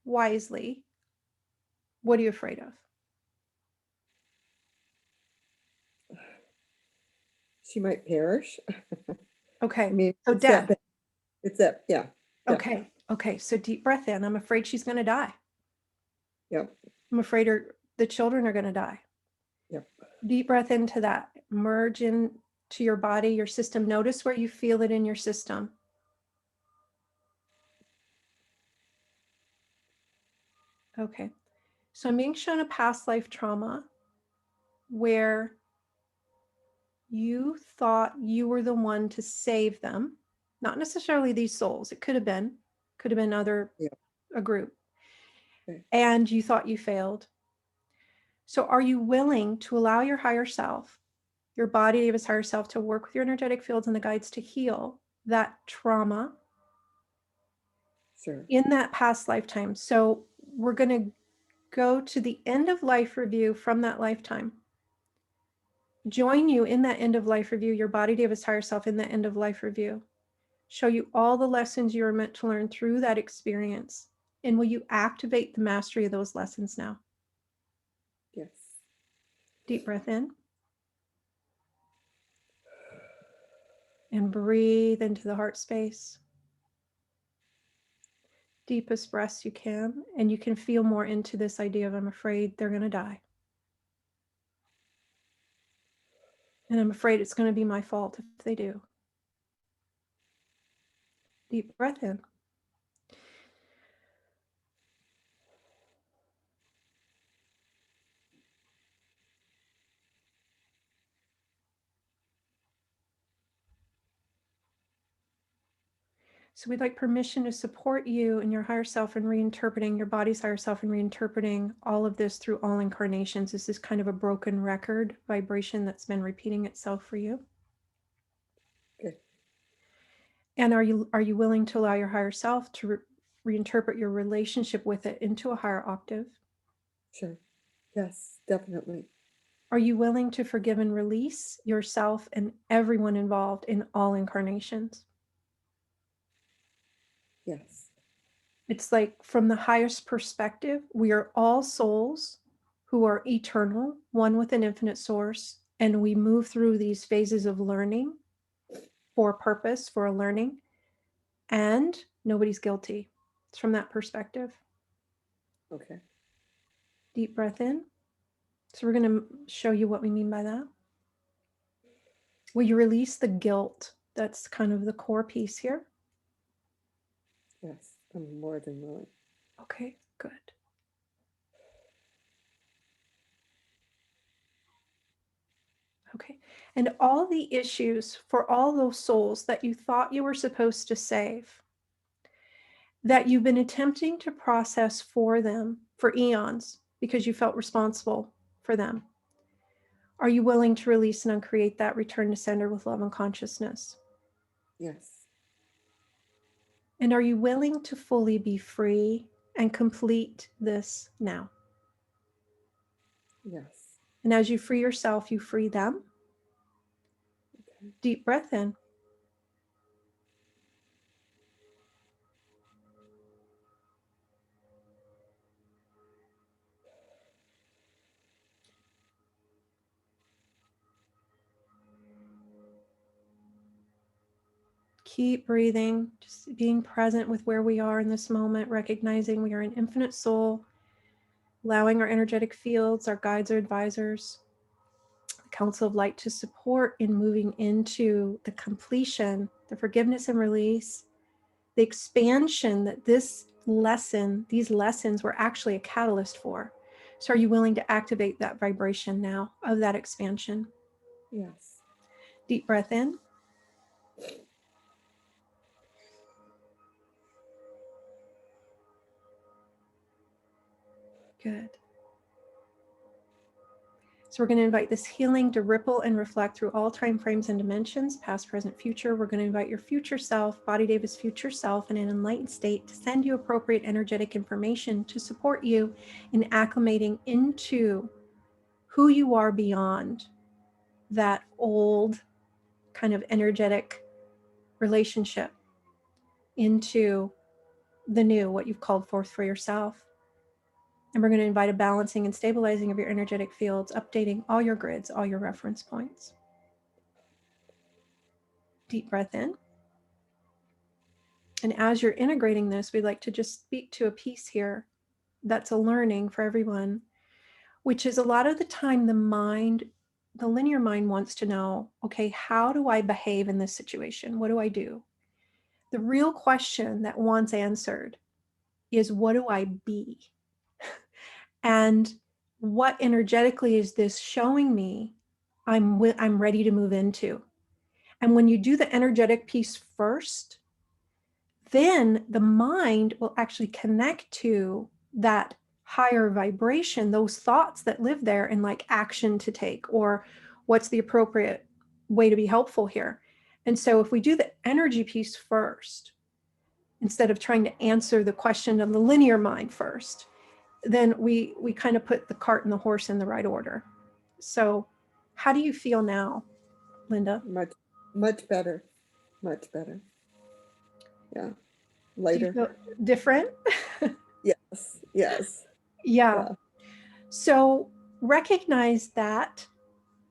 wisely, what are you afraid of? She might perish. Okay. I mean, So it's death. that, yeah. Okay. Okay. So deep breath in. I'm afraid she's going to die. Yep. I'm afraid the children are going to die. Yep. Deep breath into that. Merge into your body, your system. Notice where you feel it in your system. Okay. So I'm being shown a past life trauma where you thought you were the one to save them. Not necessarily these souls. It could have been a group. Okay. And you thought you failed. So are you willing to allow your higher self, your body, David's higher self, to work with your energetic fields and the guides to heal that trauma Sure. in that past lifetime? So we're going to go to the end of life review from that lifetime. Join you in that end of life review, your body, David's higher self, in that end of life review. Show you all the lessons you were meant to learn through that experience. And will you activate the mastery of those lessons now? Yes. Deep breath in. And breathe into the heart space. Deepest breaths you can. And you can feel more into this idea of, I'm afraid they're going to die. And I'm afraid it's going to be my fault if they do. Deep breath in. So we'd like permission to support you and your higher self in reinterpreting your body's higher self and reinterpreting all of this through all incarnations. This is kind of a broken record vibration that's been repeating itself for you. Okay. And are you willing to allow your higher self to reinterpret your relationship with it into a higher octave? Sure. Yes, definitely. Are you willing to forgive and release yourself and everyone involved in all incarnations? Yes. It's like, from the highest perspective, we are all souls who are eternal, one with an infinite source, and we move through these phases of learning for a purpose, for a learning, and nobody's guilty. It's from that perspective. Okay. Deep breath in. So we're going to show you what we mean by that. Will you release the guilt? That's kind of the core piece here. Yes, I'm more than willing. Okay, good. Okay, and all the issues for all those souls that you thought you were supposed to save, that you've been attempting to process for them for eons because you felt responsible for them. Are you willing to release and uncreate that, return to sender with love and consciousness? Yes. And are you willing to fully be free and complete this now? Yes. And as you free yourself, you free them. Okay. Deep breath in. Keep breathing, just being present with where we are in this moment, recognizing we are an infinite soul allowing our energetic fields, our guides, our advisors, the Council of Light to support in moving into the completion, the forgiveness and release, the expansion that these lessons were actually a catalyst for. So are you willing to activate that vibration now of that expansion? Yes. Deep breath in. Good. So we're going to invite this healing to ripple and reflect through all time frames and dimensions, past, present, future. We're going to invite your future self, Body Davis future self, in an enlightened state to send you appropriate energetic information to support you in acclimating into who you are beyond that old kind of energetic relationship into the new, what you've called forth for yourself. And we're going to invite a balancing and stabilizing of your energetic fields, updating all your grids, all your reference points. Deep breath in. And as you're integrating this, we'd like to just speak to a piece here that's a learning for everyone, which is a lot of the time the linear mind wants to know, okay, how do I behave in this situation? What do I do? The real question that wants answered is, what do I be? And what energetically is this showing me I'm ready to move into? And when you do the energetic piece first, then the mind will actually connect to that higher vibration, those thoughts that live there, and like action to take, or what's the appropriate way to be helpful here. And so if we do the energy piece first, instead of trying to answer the question of the linear mind first, then we kind of put the cart and the horse in the right order. So how do you feel now, Linda? Much better. Much better. Yeah. Do Lighter. you feel different? Yes. Yes. Yeah. So recognize that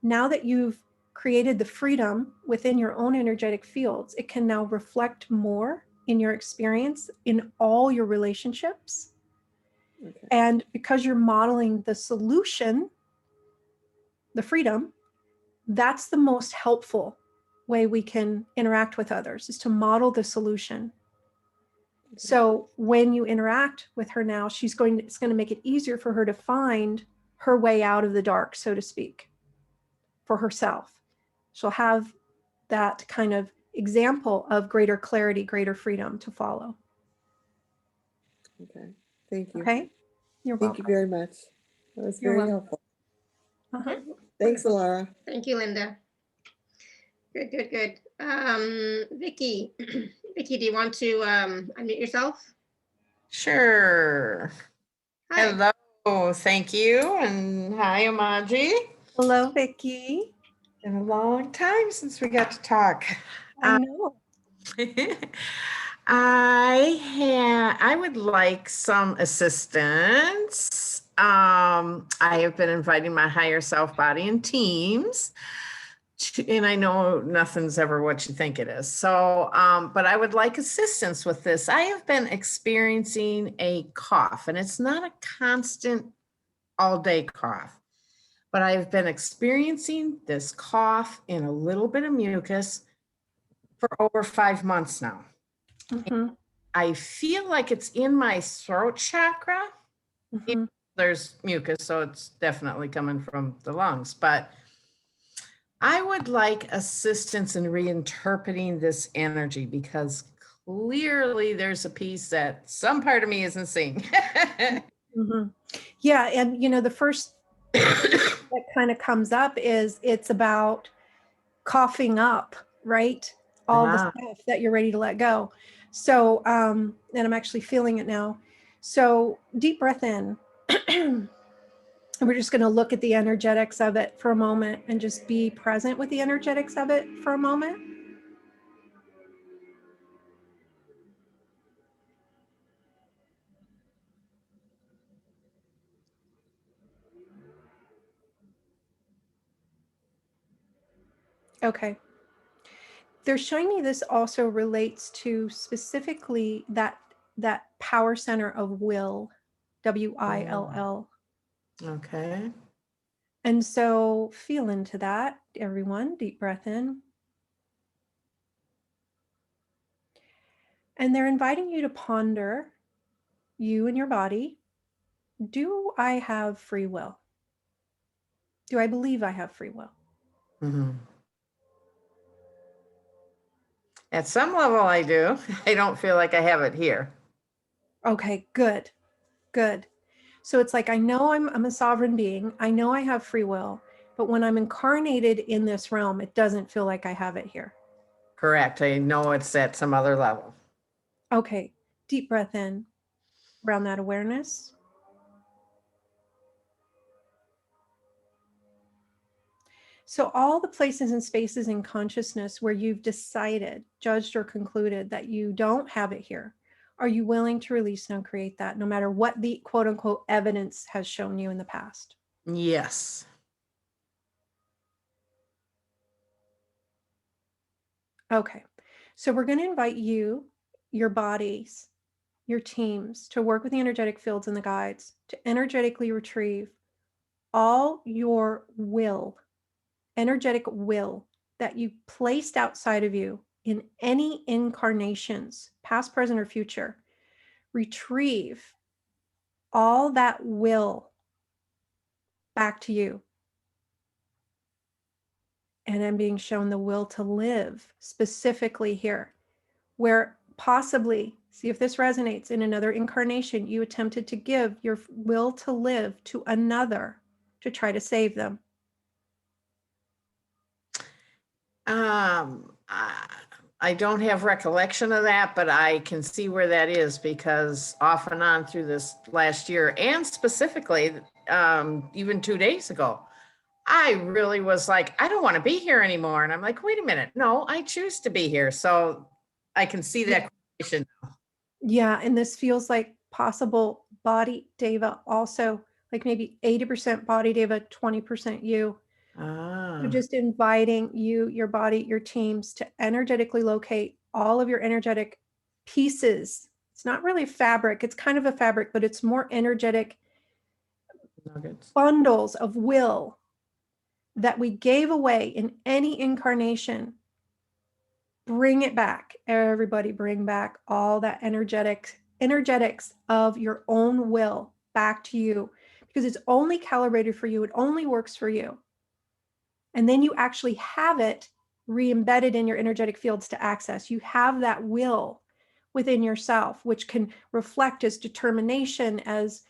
now that you've created the freedom within your own energetic fields, it can now reflect more in your experience in all your relationships. Okay. And because you're modeling the solution, the freedom, that's the most helpful way we can interact with others, is to model the solution. Okay. So when you interact with her now, it's going to make it easier for her to find her way out of the dark, so to speak, for herself. She'll have that kind of example of greater clarity, greater freedom to follow. Okay. Thank you. Okay. You're Thank you welcome. very much. That was You're very welcome. helpful. Uh-huh. Thanks, Alara. Thank you, Linda. Good, good, good. Vicky, Vicky, do you want to unmute yourself? Sure. Hi. Hello. Thank you. And hi, Omaji. Hello, Vicky. Been a long time since we got to talk. I know. I would like some assistance. I have been inviting my higher self body in teams. And I know nothing's ever what you think it is. So, but I would like assistance with this. I have been experiencing a cough, and it's not a constant all day cough, but I've been experiencing this cough and a little bit of mucus for over 5 months now. Mm-hmm. I feel like it's in my throat chakra. Mm-hmm. There's mucus, so it's definitely coming from the lungs, but I would like assistance in reinterpreting this energy, because clearly there's a piece that some part of me isn't seeing. Mm-hmm. Yeah. And, the first that kind of comes up is it's about coughing up, right? All the stuff that you're ready to let go. So, and I'm actually feeling it now. So deep breath in. And we're just going to look at the energetics of it for a moment and just be present with the energetics of it for a moment. Okay. They're showing me this also relates to specifically that power center of will, WILL. Okay. And so feel into that, everyone. Deep breath in. And they're inviting you to ponder you and your body. Do I have free will? Do I believe I have free will? Mm-hmm. At some level, I do. I don't feel like I have it here. Okay, good, good. So it's like, I know I'm a sovereign being. I know I have free will, but when I'm incarnated in this realm, it doesn't feel like I have it here. Correct. I know it's at some other level. Okay, deep breath in around that awareness. So all the places and spaces in consciousness where you've decided, judged, or concluded that you don't have it here, are you willing to release and create that, no matter what the quote unquote evidence has shown you in the past? Yes. Okay, so we're going to invite you, your bodies, your teams to work with the energetic fields and the guides to energetically retrieve all your will, energetic will that you placed outside of you in any incarnations, past, present, or future. Retrieve all that will back to you. And I'm being shown the will to live specifically here, where possibly, see if this resonates, in another incarnation, you attempted to give your will to live to another to try to save them. I don't have recollection of that, but I can see where that is, because off and on through this last year, and specifically even 2 days ago, I really was like, I don't want to be here anymore. And I'm like, wait a minute. No, I choose to be here. So I can see that correlation. Yeah, and this feels like possible body deva also, like maybe 80% body deva, 20% you. So just inviting you, your body, your teams to energetically locate all of your energetic pieces. It's not really fabric. It's kind of a fabric, but it's more energetic Nuggets. bundles of will that we gave away in any incarnation. Bring it back. Everybody bring back all that energetics of your own will back to you, because it's only calibrated for you. It only works for you. And then you actually have it re-embedded in your energetic fields to access. You have that will within yourself, which can reflect as determination, as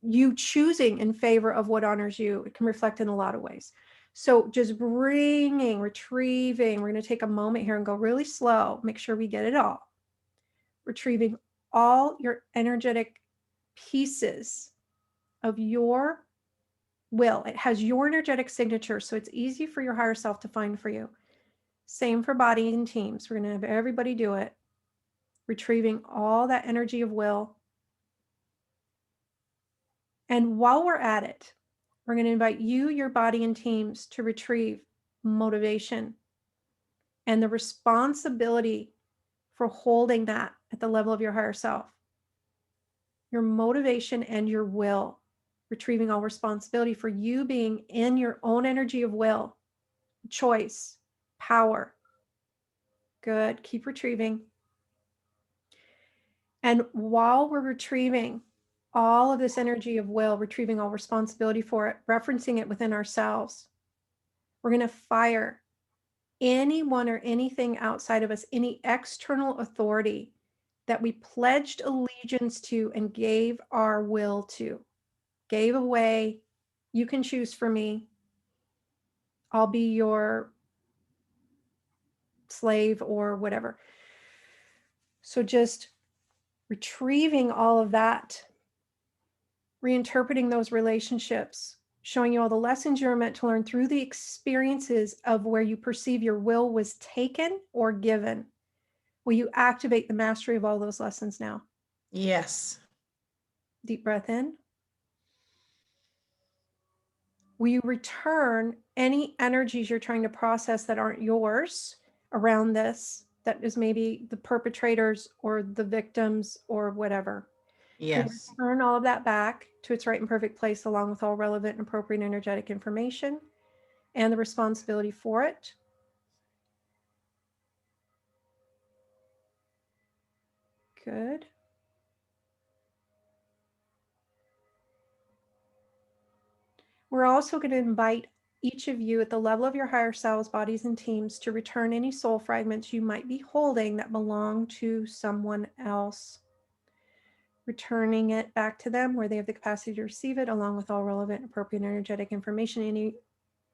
you choosing in favor of what honors you. It can reflect in a lot of ways. So just retrieving, we're going to take a moment here and go really slow, make sure we get it all. Retrieving all your energetic pieces of your will. It has your energetic signature, so it's easy for your higher self to find for you. Same for body and teams. We're going to have everybody do it. Retrieving all that energy of will. And while we're at it, we're going to invite you, your body, and teams to retrieve motivation and the responsibility for holding that at the level of your higher self. Your motivation and your will, retrieving all responsibility for you being in your own energy of will, choice, power. Good. Keep retrieving. And while we're retrieving all of this energy of will, retrieving all responsibility for it, referencing it within ourselves, we're going to fire anyone or anything outside of us, any external authority that we pledged allegiance to and gave our will to, gave away. You can choose for me. I'll be your slave or whatever. So just retrieving all of that, reinterpreting those relationships, showing you all the lessons you're meant to learn through the experiences of where you perceive your will was taken or given. Will you activate the mastery of all those lessons now? Yes. Deep breath in. Will you return any energies you're trying to process that aren't yours around this, that is maybe the perpetrators or the victims or whatever? Yes. Turn all of that back to its right and perfect place, along with all relevant and appropriate energetic information and the responsibility for it. Good. We're also going to invite each of you at the level of your higher selves, bodies, and teams to return any soul fragments you might be holding that belong to someone else. Returning it back to them where they have the capacity to receive it, along with all relevant, appropriate, energetic information, any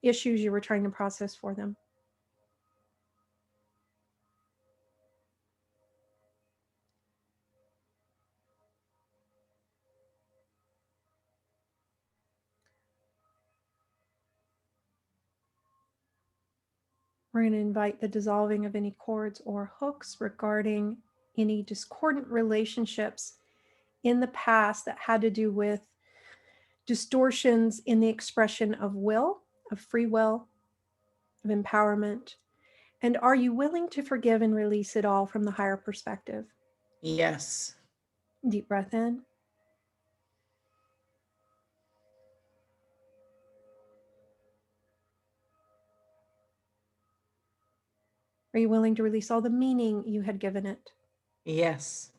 issues you were trying to process for them. We're going to invite the dissolving of any cords or hooks regarding any discordant relationships in the past that had to do with distortions in the expression of will, of free will, of empowerment. And are you willing to forgive and release it all from the higher perspective? Yes. Deep breath in. Are you willing to release all the meaning you had given it? Yes.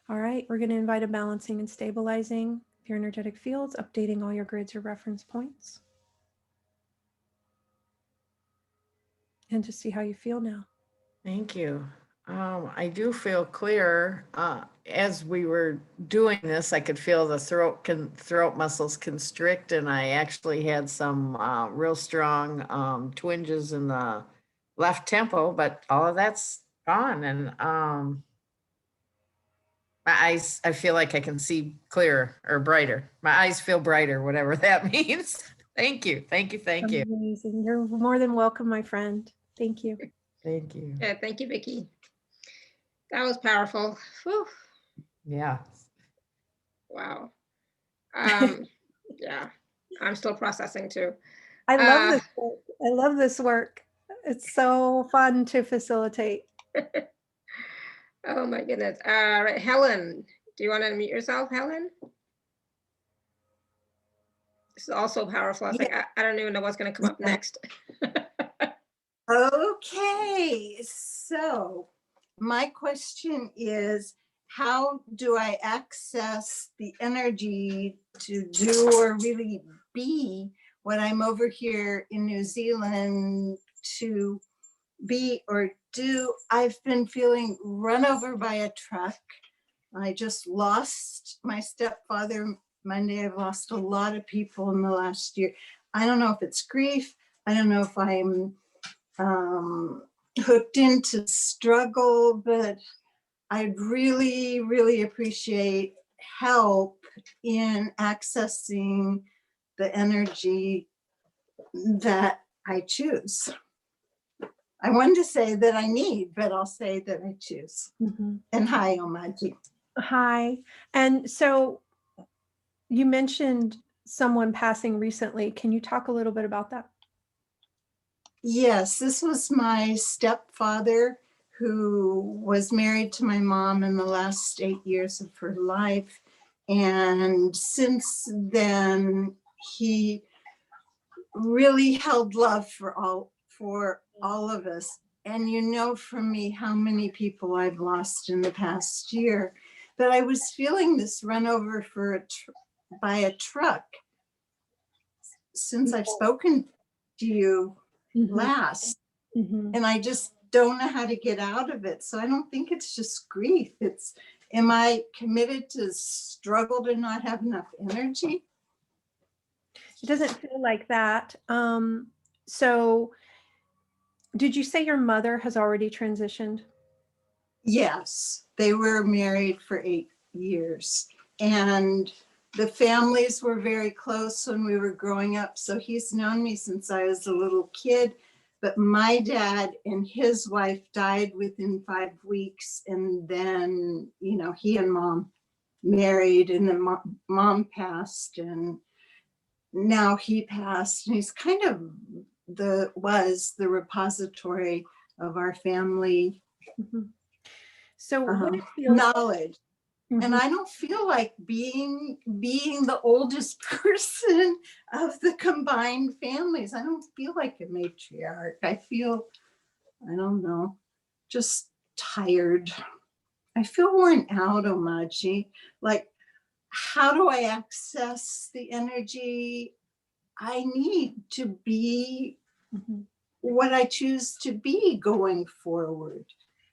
All right, we're going to invite a balancing and stabilizing of your energetic fields, updating all your grids or reference points. And to see how you feel now. Thank you. I do feel clear. As we were doing this, I could feel the throat muscles constrict, and I actually had some real strong twinges in the left temple, but all of that's gone. And my eyes, I feel like I can see clearer or brighter. My eyes feel brighter, whatever that means. Thank you. Thank you. Thank you. Amazing. You're more than welcome, my friend. Thank you. Thank you. Yeah, thank you, Vicki. That was powerful. Whew. Yeah. Wow. Yeah, I'm still processing too. I love this work. I love this work. It's so fun to facilitate. Oh my goodness. All right, Helen, do you want to unmute yourself, Helen? This is also powerful. I was like, I don't even know what's going to come up next. Okay, so my question is, how do I access the energy to do or really be what I'm over here in New Zealand to be or do? I've been feeling run over by a truck. I just lost my stepfather Monday. I've lost a lot of people in the last year. I don't know if it's grief. I don't know if I'm hooked into struggle, but I'd really, really appreciate help in accessing the energy that I choose. I wanted to say that I need, but I'll say that I choose. Mm-hmm. And hi, Omaji. Hi. And so you mentioned someone passing recently. Can you talk a little bit about that? Yes, this was my stepfather who was married to my mom in the last 8 years of her life. And since then, he really held love for all of us. And you know from me how many people I've lost in the past year. But I was feeling this run over by a truck since I've spoken to you last. Mm-hmm. And I just don't know how to get out of it. So I don't think it's just grief. It's, am I committed to struggle to not have enough energy? It doesn't feel like that. So did you say your mother has already transitioned? Yes, they were married for 8 years. And the families were very close when we were growing up. So he's known me since I was a little kid. But my dad and his wife died within 5 weeks. And then, you know, he and mom married, and then mom passed, and now he passed. And he's kind of was the repository of our family Mhm. So what it feels knowledge. And Mhm. I don't feel like being the oldest person of the combined families. I don't feel like a matriarch. I feel, I don't know, just tired. I feel worn out, Omaji. Like, how do I access the energy I need to be Mhm. what I choose to be going forward?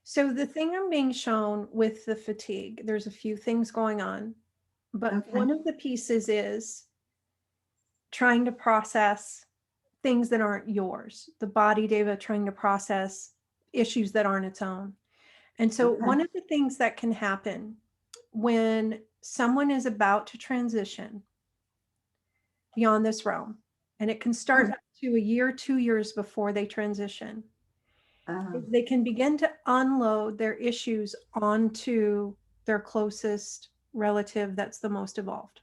So the thing I'm being shown with the fatigue, there's a few things going on, but Okay. one of the pieces is trying to process things that aren't yours. The body deva trying to process issues that aren't its own. And so Okay. one of the things that can happen when someone is about to transition beyond this realm, and it can start up to a year, 2 years before they transition, is they can begin to unload their issues onto their closest relative that's the most evolved.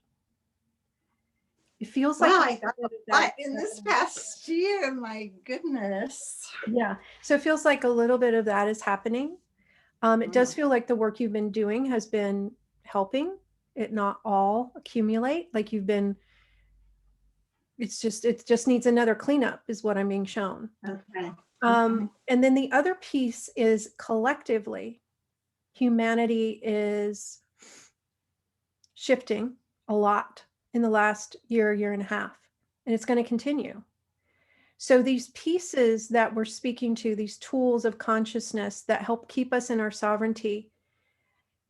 It feels like Wow, a I got little bit a of lot in this past year. My goodness. Yeah. So it feels like a little bit of that is happening. It does feel like the work you've been doing has been helping it not all accumulate. Like you've been, it just needs another cleanup is what I'm being shown. Okay. And then the other piece is collectively, humanity is shifting a lot in the last year and a half, and it's going to continue. So these pieces that we're speaking to, these tools of consciousness that help keep us in our sovereignty,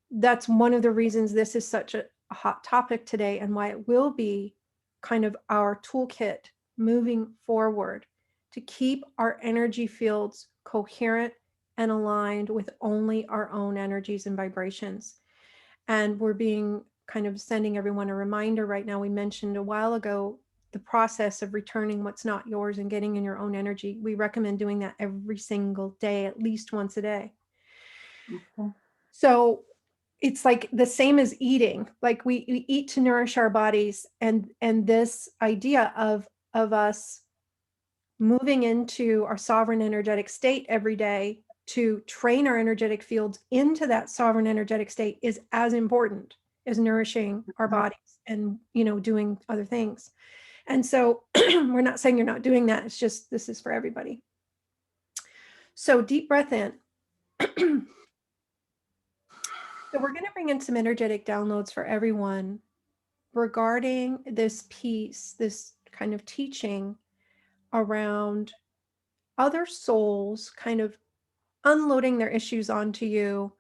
that's one of the reasons this is such a hot topic today and why it will be kind of our toolkit moving forward to keep our energy fields coherent and aligned with only our own energies and vibrations. And we're being kind of sending everyone a reminder right now. We mentioned a while ago the process of returning what's not yours and getting in your own energy. We recommend doing that every single day, at least once a day. Okay. So it's like the same as eating. Like we eat to nourish our bodies, and this idea of us moving into our sovereign energetic state every day to train our energetic fields into that sovereign energetic state is as important as nourishing our bodies and, doing other things. And so we're not saying you're not doing that. It's just, this is for everybody. So deep breath in. So we're going to bring in some energetic downloads for everyone regarding this piece, this kind of teaching around other souls kind of unloading their issues onto you.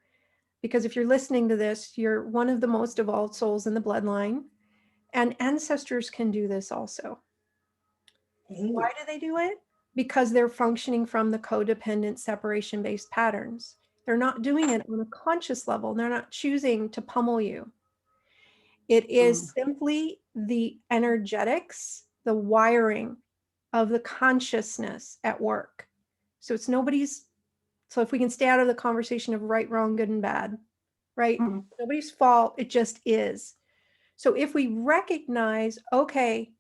Because if you're listening to this, you're one of the most evolved souls in the bloodline, and ancestors can do this also. Why do they do it? Because they're functioning from the codependent separation-based patterns. They're not doing it on a conscious level. They're not choosing to pummel you. It is simply the energetics, the wiring of the consciousness at work. So it's nobody's, so if we can stay out of the conversation of right, wrong, good, and bad, right? Nobody's fault, it just is. So if we recognize, okay,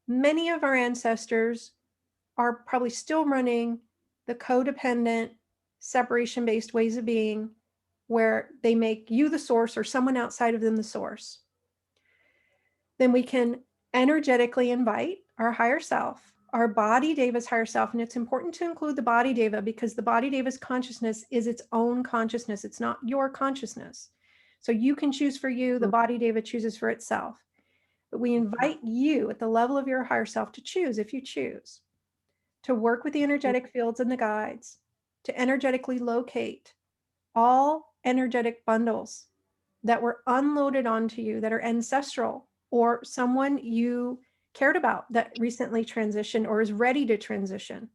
many of our ancestors are probably still running the codependent, separation-based ways of being, where they make you the source or someone outside of them the source. Then we can energetically invite our higher self, our body deva's higher self. And it's important to include the body deva because the body deva's consciousness is its own consciousness. It's not your consciousness. So you can choose for you, the body deva chooses for itself. But we invite you at the level of your higher self to choose, if you choose, to work with the energetic fields and the guides, to energetically locate all energetic bundles that were unloaded onto you that are ancestral or someone you cared about that recently transitioned or is ready to transition.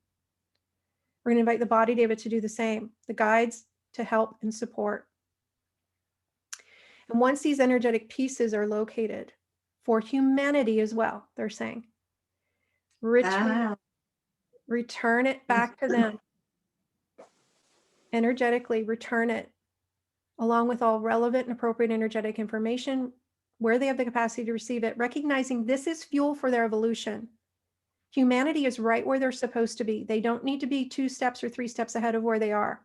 We're going to invite the body deva to do the same, the guides to help and support. And once these energetic pieces are located for humanity as well, they're saying, return it back to them. Energetically return it along with all relevant and appropriate energetic information where they have the capacity to receive it, recognizing this is fuel for their evolution. Humanity is right where they're supposed to be. They don't need to be 2 steps or 3 steps ahead of where they are.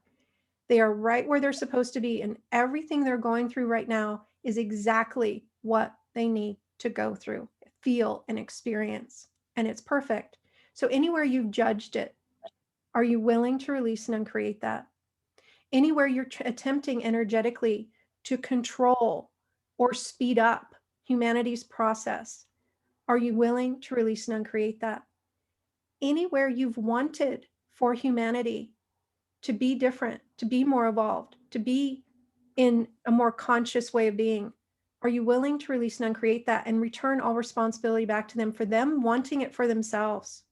They are right where they're supposed to be. And everything they're going through right now is exactly what they need to go through, feel, and experience. And it's perfect. So anywhere you've judged it, are you willing to release and uncreate that? Anywhere you're attempting energetically to control or speed up humanity's process, are you willing to release and uncreate that? Anywhere you've wanted for humanity to be different, to be more evolved, to be in a more conscious way of being, are you willing to release and uncreate that and return all responsibility back to them for them wanting it for themselves?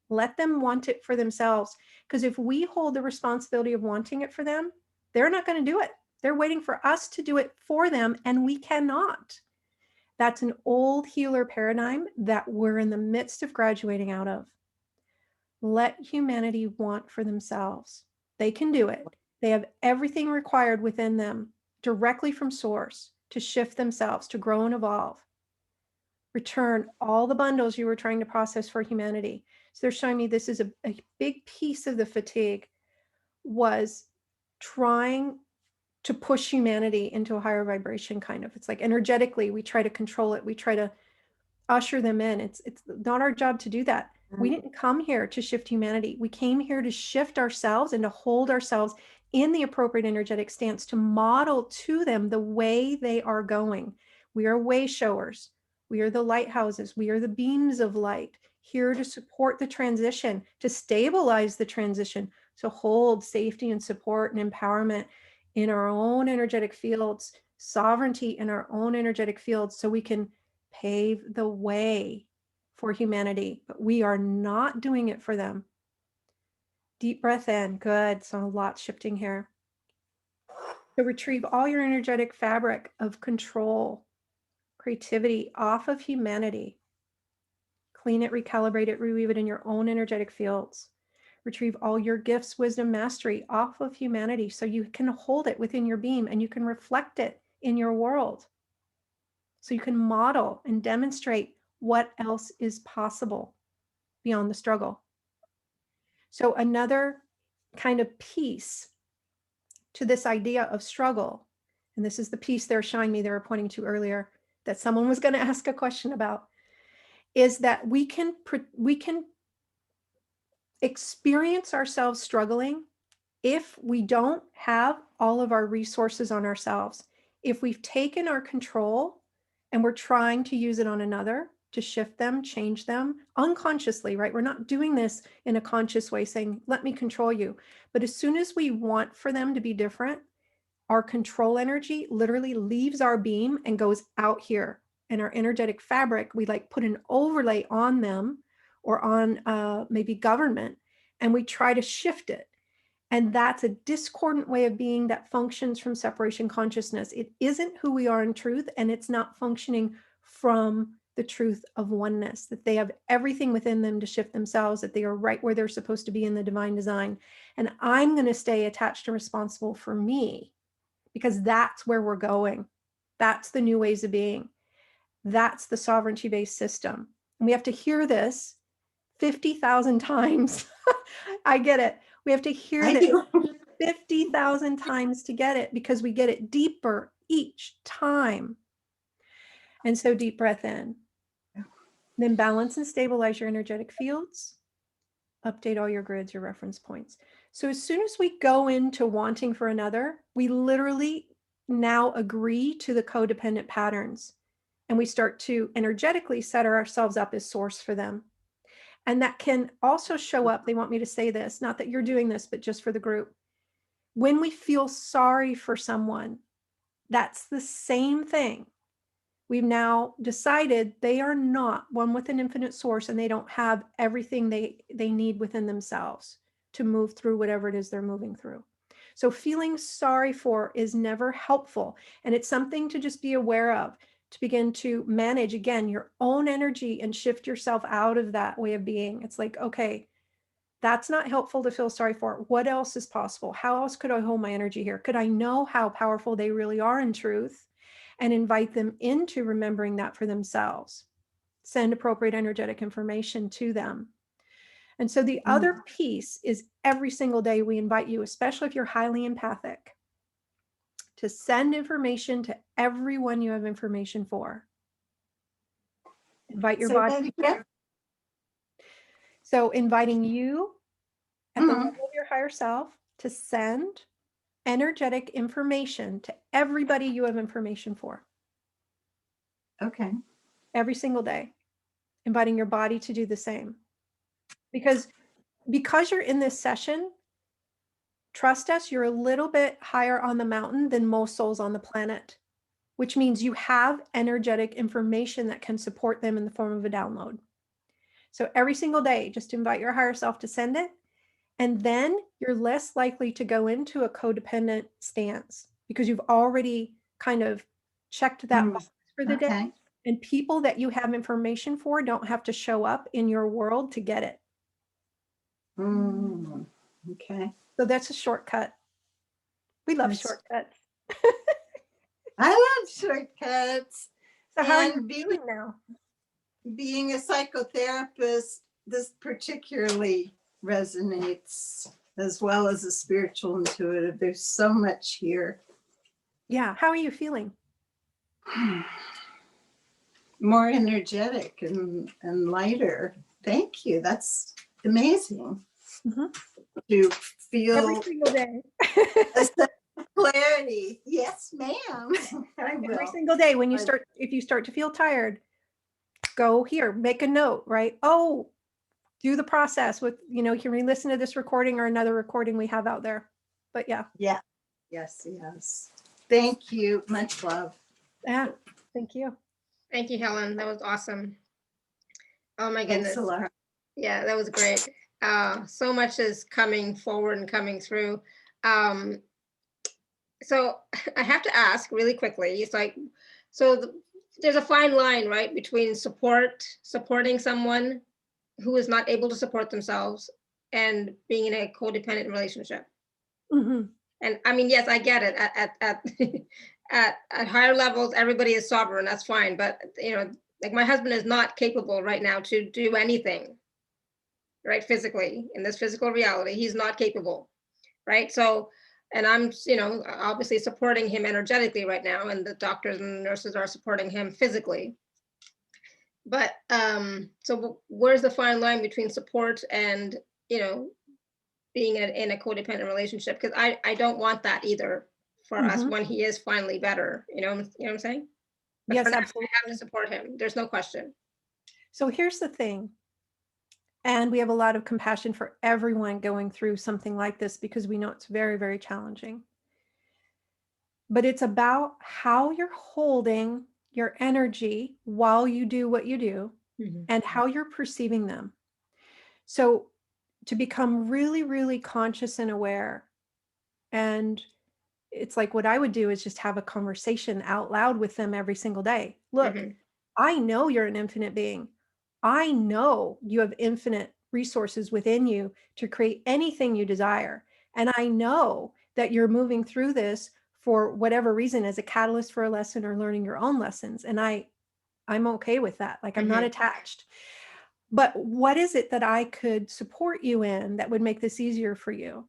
Let them want it for themselves. Because if we hold the responsibility of wanting it for them, they're not going to do it. They're waiting for us to do it for them, and we cannot. That's an old healer paradigm that we're in the midst of graduating out of. Let humanity want for themselves. They can do it. They have everything required within them directly from source to shift themselves, to grow and evolve. Return all the bundles you were trying to process for humanity. So they're showing me this is a big piece of the fatigue was trying to push humanity into a higher vibration, kind of. It's like energetically, we try to control it. We try to usher them in. It's not our job to do that. We didn't come here to shift humanity. We came here to shift ourselves and to hold ourselves in the appropriate energetic stance to model to them the way they are going. We are way showers. We are the lighthouses. We are the beams of light here to support the transition, to stabilize the transition, to hold safety and support and empowerment in our own energetic fields, sovereignty in our own energetic fields, so we can pave the way for humanity, but we are not doing it for them. Deep breath in. Good. So a lot shifting here. So retrieve all your energetic fabric of control, creativity off of humanity. Clean it, recalibrate it, reweave it in your own energetic fields. Retrieve all your gifts, wisdom, mastery off of humanity so you can hold it within your beam and you can reflect it in your world. So you can model and demonstrate what else is possible beyond the struggle. So another kind of piece to this idea of struggle, and this is the piece they're showing me they were pointing to earlier that someone was going to ask a question about, is that we can experience ourselves struggling if we don't have all of our resources on ourselves. If we've taken our control and we're trying to use it on another to shift them, change them unconsciously, right? We're not doing this in a conscious way saying, let me control you. But as soon as we want for them to be different, our control energy literally leaves our beam and goes out here. And our energetic fabric, we like put an overlay on them or on maybe government, and we try to shift it. And that's a discordant way of being that functions from separation consciousness. It isn't who we are in truth, and it's not functioning from the truth of oneness, that they have everything within them to shift themselves, that they are right where they're supposed to be in the divine design. And I'm going to stay attached and responsible for me because that's where we're going. That's the new ways of being. That's the sovereignty-based system. And we have to hear this 50,000 times. I get it. We have to hear this 50,000 times to get it because we get it deeper each time. And so deep breath in. Then balance and stabilize your energetic fields. Update all your grids, your reference points. So as soon as we go into wanting for another, we literally now agree to the codependent patterns. And we start to energetically set ourselves up as source for them. And that can also show up, they want me to say this, not that you're doing this, but just for the group. When we feel sorry for someone, that's the same thing. We've now decided they are not one with an infinite source and they don't have everything they need within themselves to move through whatever it is they're moving through. So feeling sorry for is never helpful. And it's something to just be aware of, to begin to manage, again, your own energy and shift yourself out of that way of being. It's like, okay, that's not helpful to feel sorry for. What else is possible? How else could I hold my energy here? Could I know how powerful they really are in truth and invite them into remembering that for themselves? send appropriate energetic information to them. And so the other piece is every single day we invite you, especially if you're highly empathic, to send information to everyone you have information for. Invite your Say body. that again? So inviting you at the level of your higher self to send energetic information to everybody you have information for Okay. every single day, inviting your body to do the same. Because you're in this session, trust us, you're a little bit higher on the mountain than most souls on the planet, which means you have energetic information that can support them in the form of a download. So every single day, just invite your higher self to send it. And then you're less likely to go into a codependent stance because you've already kind of checked that box for the day. Okay. And people that you have information for don't have to show up in your world to get it. Okay. So that's a shortcut. We love That's- shortcuts. I love shortcuts. So how are you And feeling now? being a psychotherapist, this particularly resonates, as well as a spiritual intuitive. There's so much here. Yeah. How are you feeling? More energetic and lighter. Thank you. That's amazing. Mhm. To feel Every single day. a sense of clarity. Yes, ma'am. I Every will. single day when you start, if you start to feel tired, go here, make a note, right? Oh, do the process with, you know, you can re-listen to this recording or another recording we have out there. But yeah. Yeah. Yes, yes. Thank you. Much love. Yeah. Thank you. Thank you, Helen. That was awesome. Oh my Thanks goodness. a lot. Yeah, that was great. So much is coming forward and coming through. So I have to ask really quickly. It's like, there's a fine line, right, between supporting someone who is not able to support themselves and being in a codependent relationship. Mhm. And I mean, yes, I get it. At higher levels, everybody is sovereign. That's fine. But you know, like my husband is not capable right now to do anything, right? Physically, in this physical reality, he's not capable, right? So, and I'm, you know, obviously supporting him energetically right now, and the doctors and nurses are supporting him physically. But so where's the fine line between support and, you know, being in a codependent relationship? Because I don't want that either for us Mhm. when he is finally better. You know what I'm saying? But Yes, for now, absolutely. I have to support him. There's no question. So here's the thing. And we have a lot of compassion for everyone going through something like this because we know it's very, very challenging. But it's about how you're holding your energy while you do what you do and how you're perceiving them. So to become really, really conscious and aware, and it's like what I would do is just have a conversation out loud with them every single day. Look, I know you're an infinite being. I know you have infinite resources within you to create anything you desire. And I know that you're moving through this for whatever reason as a catalyst for a lesson or learning your own lessons. And I'm okay with that. Like I'm not attached. But what is it that I could support you in that would make this easier for you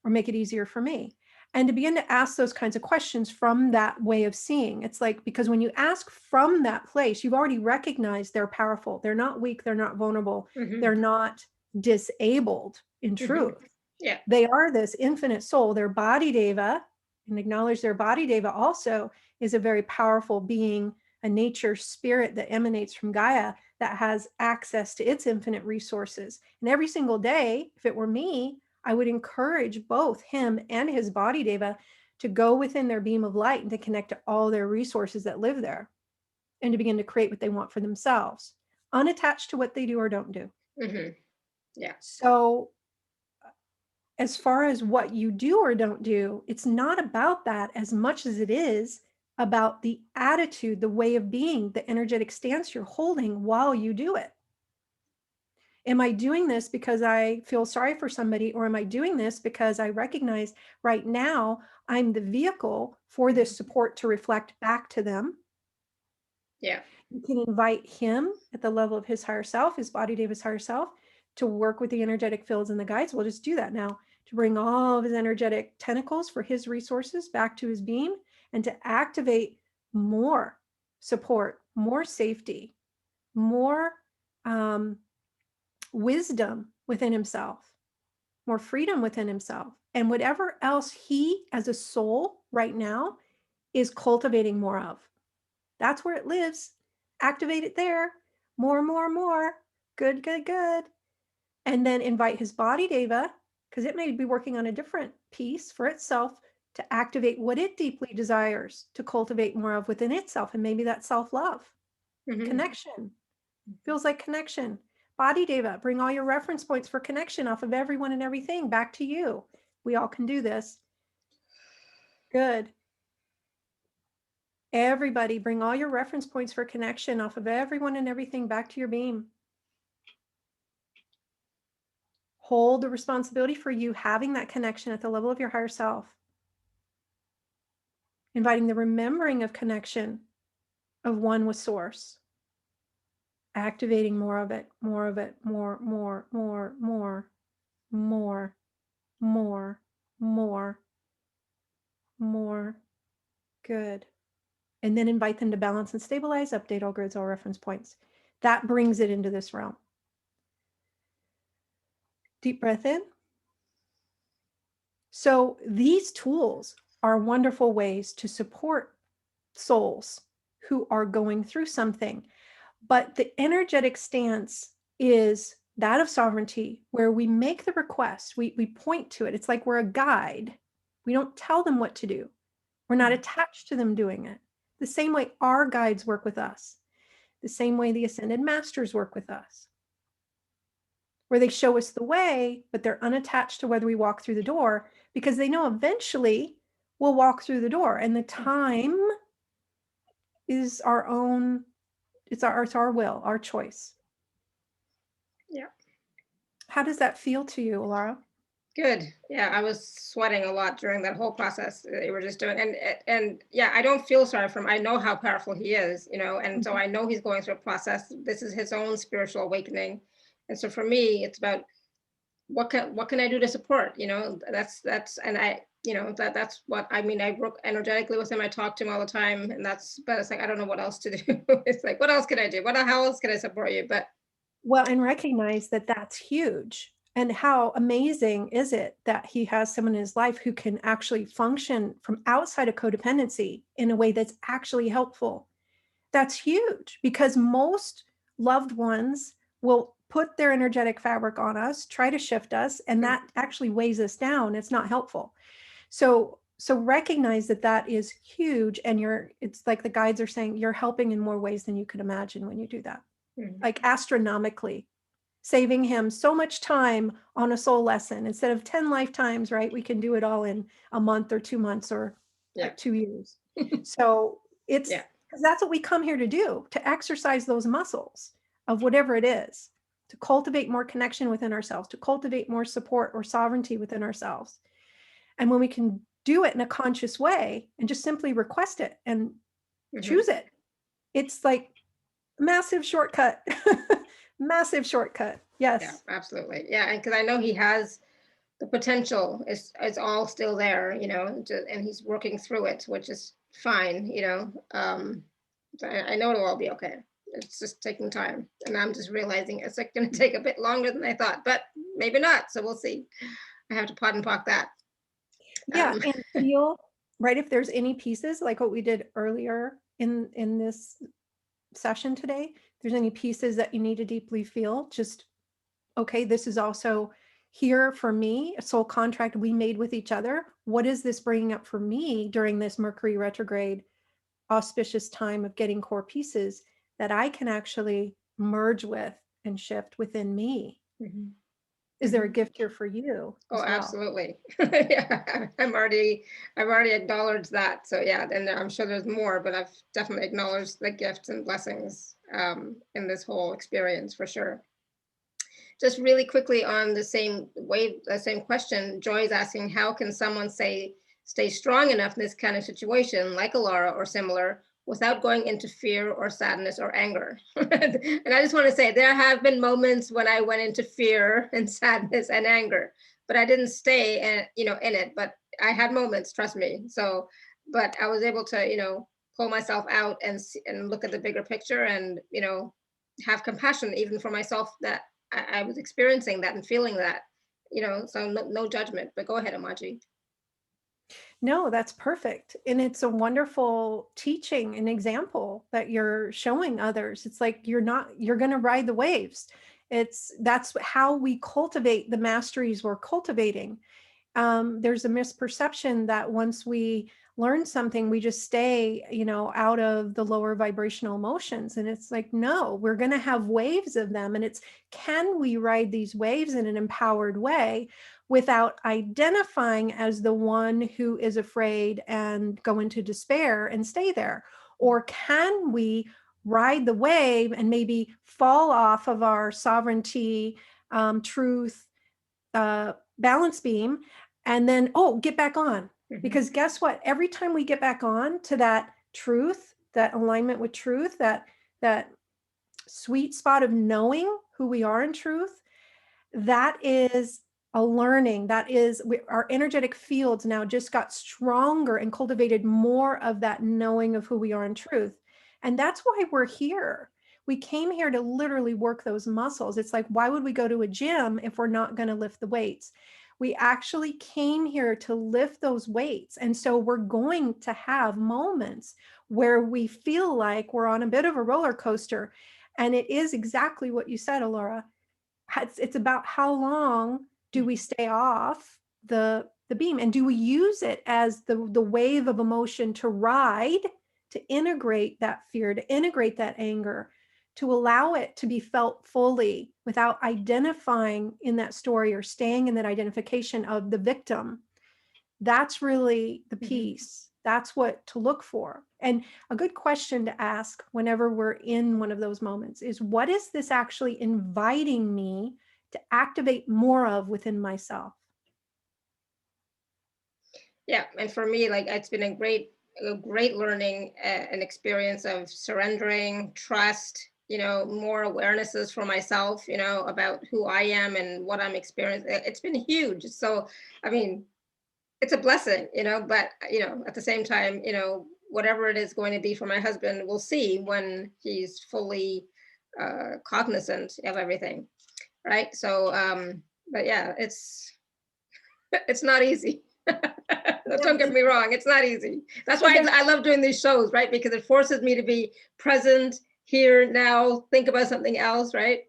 or make it easier for me? And to begin to ask those kinds of questions from that way of seeing. It's like, because when you ask from that place, you've already recognized they're powerful. They're not weak. They're not vulnerable. They're not disabled in truth. Yeah. They are this infinite soul. Their body deva, and acknowledge their body deva also is a very powerful being, a nature spirit that emanates from Gaia that has access to its infinite resources. And every single day, if it were me, I would encourage both him and his body deva to go within their beam of light and to connect to all their resources that live there and to begin to create what they want for themselves, unattached to what they do or don't do. Yeah. So as far as what you do or don't do, it's not about that as much as it is about the attitude, the way of being, the energetic stance you're holding while you do it. Am I doing this because I feel sorry for somebody, or am I doing this because I recognize right now I'm the vehicle for this support to reflect back to them? Yeah. You can invite him at the level of his higher self, his body, David's higher self, to work with the energetic fields and the guides. We'll just do that now, to bring all of his energetic tentacles for his resources back to his beam and to activate more support, more safety, more wisdom within himself, more freedom within himself, and whatever else he as a soul right now is cultivating more of. That's where it lives. Activate it there. More, more, more. Good, good, good. And then invite his body, Deva, because it may be working on a different piece for itself to activate what it deeply desires to cultivate more of within itself. And maybe that's self-love, connection. Feels like connection. Body, Deva, bring all your reference points for connection off of everyone and everything back to you. We all can do this. Good. Everybody, bring all your reference points for connection off of everyone and everything back to your beam. Hold the responsibility for you having that connection at the level of your higher self. Inviting the remembering of connection of one with source. Activating more of it, more of it, more, more, more, more, more, more, more, more. Good. And then invite them to balance and stabilize, update all grids, all reference points. That brings it into this realm. Deep breath in. So these tools are wonderful ways to support souls who are going through something. But the energetic stance is that of sovereignty, where we make the request, we point to it. It's like we're a guide. We don't tell them what to do. We're not attached to them doing it. The same way our guides work with us, the same way the ascended masters work with us, where they show us the way, but they're unattached to whether we walk through the door, because they know eventually we'll walk through the door, and the time is our own. It's our will, our choice. Yeah. How does that feel to you, Laura? Good. Yeah, I was sweating a lot during that whole process that you were just doing. And yeah, I don't feel sorry for him. I know how powerful he is, and so I know he's going through a process. This is his own spiritual awakening. And so for me, it's about what can I do to support? That's and that's what I mean. I work energetically with him. I talk to him all the time, but it's like I don't know what else to do. It's like, what else can I do? How else can I support you? But and recognize that that's huge. And how amazing is it that he has someone in his life who can actually function from outside of codependency in a way that's actually helpful? That's huge, because most loved ones will put their energetic fabric on us, try to shift us, and that actually weighs us down. It's not helpful. So recognize that is huge. And it's like the guides are saying, you're helping in more ways than you could imagine when you do that, like astronomically. Saving him so much time on a soul lesson instead of 10 lifetimes, right? We can do it all in a month or 2 months or 2 years. So it's because that's what we come here to do, to exercise those muscles of whatever it is, to cultivate more connection within ourselves, to cultivate more support or sovereignty within ourselves. And when we can do it in a conscious way and just simply request it and choose it, it's like massive shortcut. Massive shortcut. Yes. Yeah, absolutely. Yeah. And because I know he has the potential is all still there, and he's working through it, which is fine, so I know it'll all be okay. It's just taking time. And I'm just realizing it's like going to take a bit longer than I thought, but maybe not. So we'll see. I have to pot and pock that. Yeah. And feel, right, if there's any pieces like what we did earlier in this session today, if there's any pieces that you need to deeply feel, just, okay, this is also here for me, a soul contract we made with each other. What is this bringing up for me during this Mercury retrograde auspicious time of getting core pieces that I can actually merge with and shift within me? Is there a gift here for you? Oh, absolutely. Yeah, I've already acknowledged that. So yeah, and I'm sure there's more, but I've definitely acknowledged the gifts and blessings in this whole experience for sure. Just really quickly on the same question, Joy is asking, how can someone stay strong enough in this kind of situation, like a Laura or similar, without going into fear or sadness or anger. And I just want to say, there have been moments when I went into fear and sadness and anger, but I didn't stay in it, but I had moments, trust me. So, but I was able to, pull myself out and look at the bigger picture and, have compassion even for myself that I was experiencing that and feeling that, so no judgment, but go ahead, Omaji. No, that's perfect. And it's a wonderful teaching and example that you're showing others. It's like you're going to ride the waves. That's how we cultivate the masteries we're cultivating. There's a misperception that once we learn something, we just stay, out of the lower vibrational emotions. And it's like, no, we're going to have waves of them. And it's, can we ride these waves in an empowered way without identifying as the one who is afraid and go into despair and stay there? Or can we ride the wave and maybe fall off of our sovereignty, truth, balance beam, and then, get back on? Because guess what? Every time we get back on to that truth, that alignment with truth, that sweet spot of knowing who we are in truth, that is a learning. That is, our energetic fields now just got stronger and cultivated more of that knowing of who we are in truth. And that's why we're here. We came here to literally work those muscles. It's like, why would we go to a gym if we're not going to lift the weights? We actually came here to lift those weights. And so we're going to have moments where we feel like we're on a bit of a roller coaster. And it is exactly what you said, Alora. It's about how long do we stay off the beam, and do we use it as the wave of emotion to ride, to integrate that fear, to integrate that anger, to allow it to be felt fully without identifying in that story or staying in that identification of the victim. That's really the piece. That's what to look for. And a good question to ask whenever we're in one of those moments is, what is this actually inviting me to activate more of within myself? Yeah, and for me, like, it's been a great learning and experience of surrendering, trust, more awarenesses for myself, about who I am and what I'm experiencing. It's been huge. So, I mean, it's a blessing, but, at the same time, whatever it is going to be for my husband, we'll see when he's fully cognizant of everything. Right. So, but yeah, it's not easy. Don't get me wrong, it's not easy. That's why I love doing these shows, right? Because it forces me to be present here now, think about something else, right?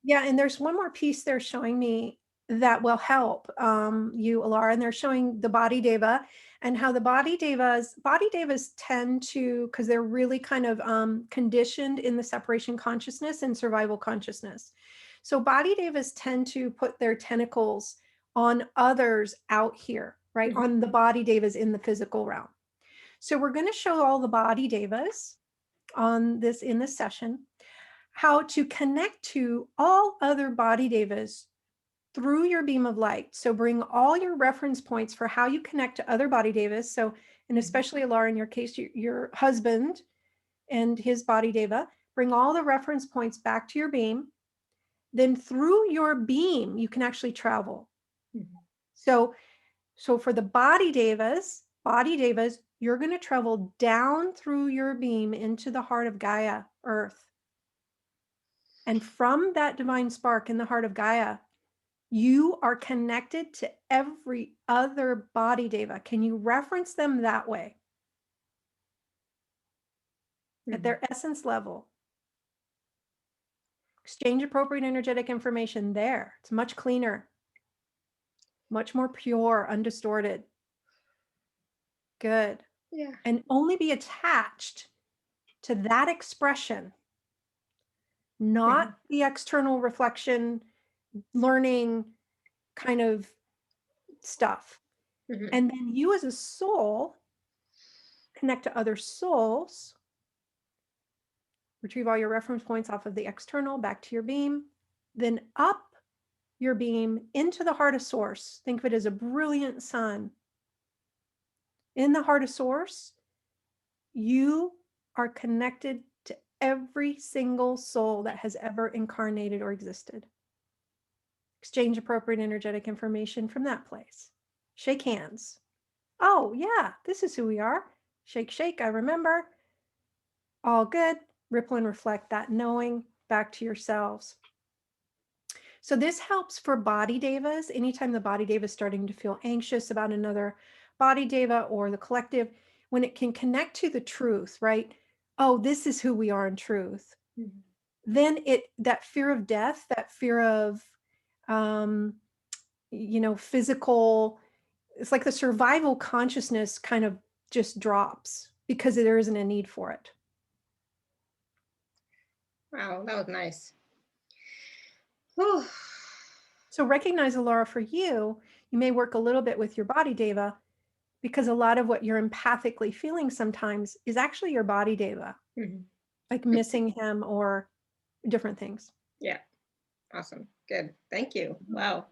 Yeah, and there's one more piece they're showing me that will help you, Alara, and they're showing the body deva and how the body devas tend to, because they're really kind of conditioned in the separation consciousness and survival consciousness. So body devas tend to put their tentacles on others out here, right? On the body devas in the physical realm. So we're going to show all the body devas in this session, how to connect to all other body devas through your beam of light. So bring all your reference points for how you connect to other body devas. So, and especially Alara, in your case, your husband and his body deva, bring all the reference points back to your beam. Then through your beam, you can actually travel. So for the body devas, you're going to travel down through your beam into the heart of Gaia, Earth. And from that divine spark in the heart of Gaia, you are connected to every other body deva. Can you reference them that way? At their essence level. Exchange appropriate energetic information there. It's much cleaner, much more pure, undistorted. Good. Yeah. And only be attached to that expression, not the external reflection, learning kind of stuff. And then you as a soul connect to other souls, retrieve all your reference points off of the external back to your beam, then up your beam into the heart of source. Think of it as a brilliant sun. In the heart of source, You are connected to every single soul that has ever incarnated or existed. Exchange appropriate energetic information from that place. Shake hands. Oh, yeah, this is who we are. Shake, shake, I remember. All good. Ripple and reflect that knowing back to yourselves. So this helps for body devas. Anytime the body deva is starting to feel anxious about another body deva or the collective, when it can connect to the truth, right? Oh, this is who we are in truth. Then that fear of death, that fear of, physical, it's like the survival consciousness kind of just drops because there isn't a need for it. Wow, that was nice. Whew. So recognize, Laura, for you may work a little bit with your body deva because a lot of what you're empathically feeling sometimes is actually your body deva, like missing him or different things. Yeah, awesome. Good. Thank you. Wow.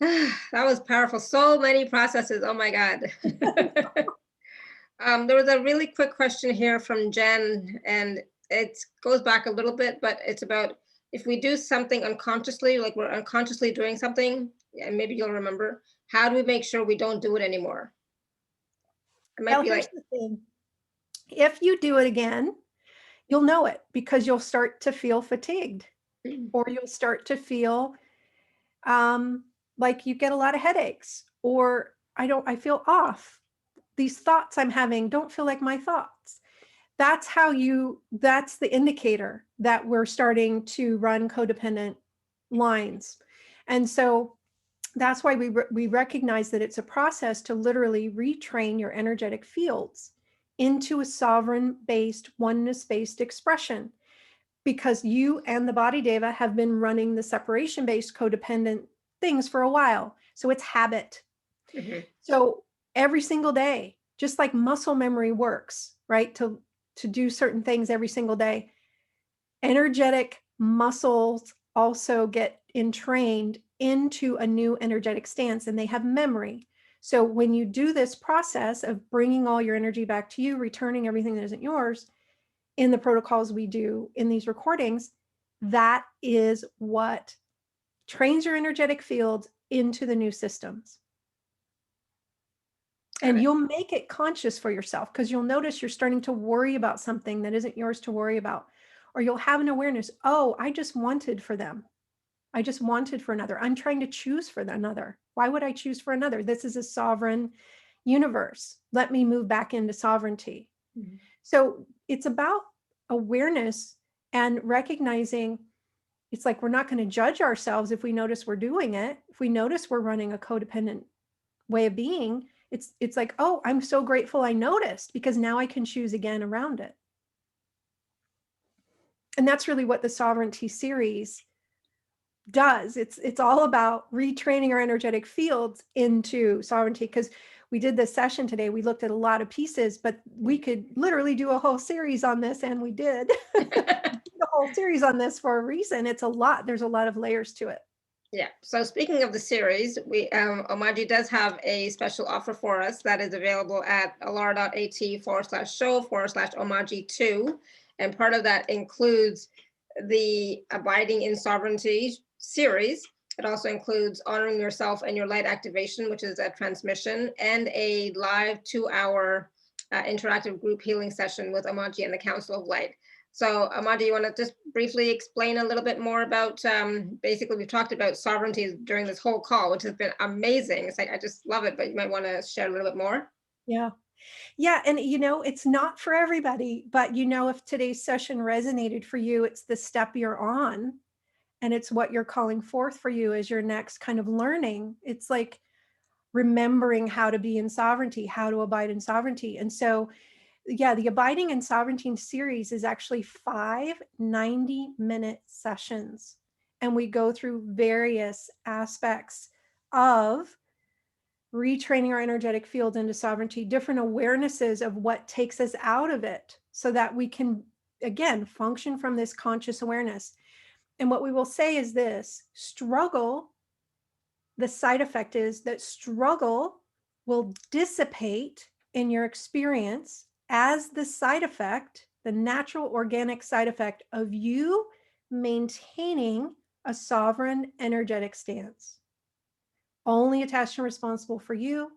That was powerful. So many processes. Oh my God. There was a really quick question here from Jen, and it goes back a little bit, but it's about if we do something unconsciously, like we're unconsciously doing something, and maybe you'll remember, how do we make sure we don't do it anymore? It might Well, be here's like, the thing. If you do it again, you'll know it because you'll start to feel fatigued or you'll start to feel like you get a lot of headaches or I feel off. These thoughts I'm having don't feel like my thoughts. That's the indicator that we're starting to run codependent lines. And so that's why we recognize that it's a process to literally retrain your energetic fields into a sovereign-based, oneness-based expression, because you and the body deva have been running the separation-based codependent things for a while. So it's habit. So every single day, just like muscle memory works, right? To do certain things every single day, energetic muscles also get entrained into a new energetic stance and they have memory. So when you do this process of bringing all your energy back to you, returning everything that isn't yours in the protocols we do in these recordings, that is what trains your energetic fields into the new systems. And you'll make it conscious for yourself because you'll notice you're starting to worry about something that isn't yours to worry about. Or you'll have an awareness, oh, I just wanted for them. I just wanted for another. I'm trying to choose for another. Why would I choose for another? This is a sovereign universe. Let me move back into sovereignty. So it's about awareness and recognizing it's like we're not going to judge ourselves if we notice we're doing it. If we notice we're running a codependent way of being, it's like, oh, I'm so grateful I noticed because now I can choose again around it. And that's really what the sovereignty series does. It's all about retraining our energetic fields into sovereignty, because we did this session today. We looked at a lot of pieces, but we could literally do a whole series on this, and we did. The whole series on this for a reason. It's a lot. There's a lot of layers to it. Yeah. So speaking of the series, we Omaji does have a special offer for us that is available at alara.at/show/Omaji2. And part of that includes the Abiding in Sovereignty series. It also includes Honoring Yourself and Your Light Activation, which is a transmission, and a live 2-hour interactive group healing session with Omaji and the Council of Light. So Omaji, you want to just briefly explain a little bit more about, basically we've talked about sovereignty during this whole call, which has been amazing. It's like, I just love it, but you might want to share a little bit more. Yeah. Yeah. And, it's not for everybody, but, if today's session resonated for you, it's the step you're on and it's what you're calling forth for you as your next kind of learning. It's like remembering how to be in sovereignty, how to abide in sovereignty. And so, yeah, the Abiding in Sovereignty series is actually 5 90-minute sessions. And we go through various aspects of retraining our energetic field into sovereignty, different awarenesses of what takes us out of it so that we can, again, function from this conscious awareness. And what we will say is this: struggle, the side effect is that struggle will dissipate in your experience as the side effect, the natural organic side effect of you maintaining a sovereign energetic stance. Only attached and responsible for you,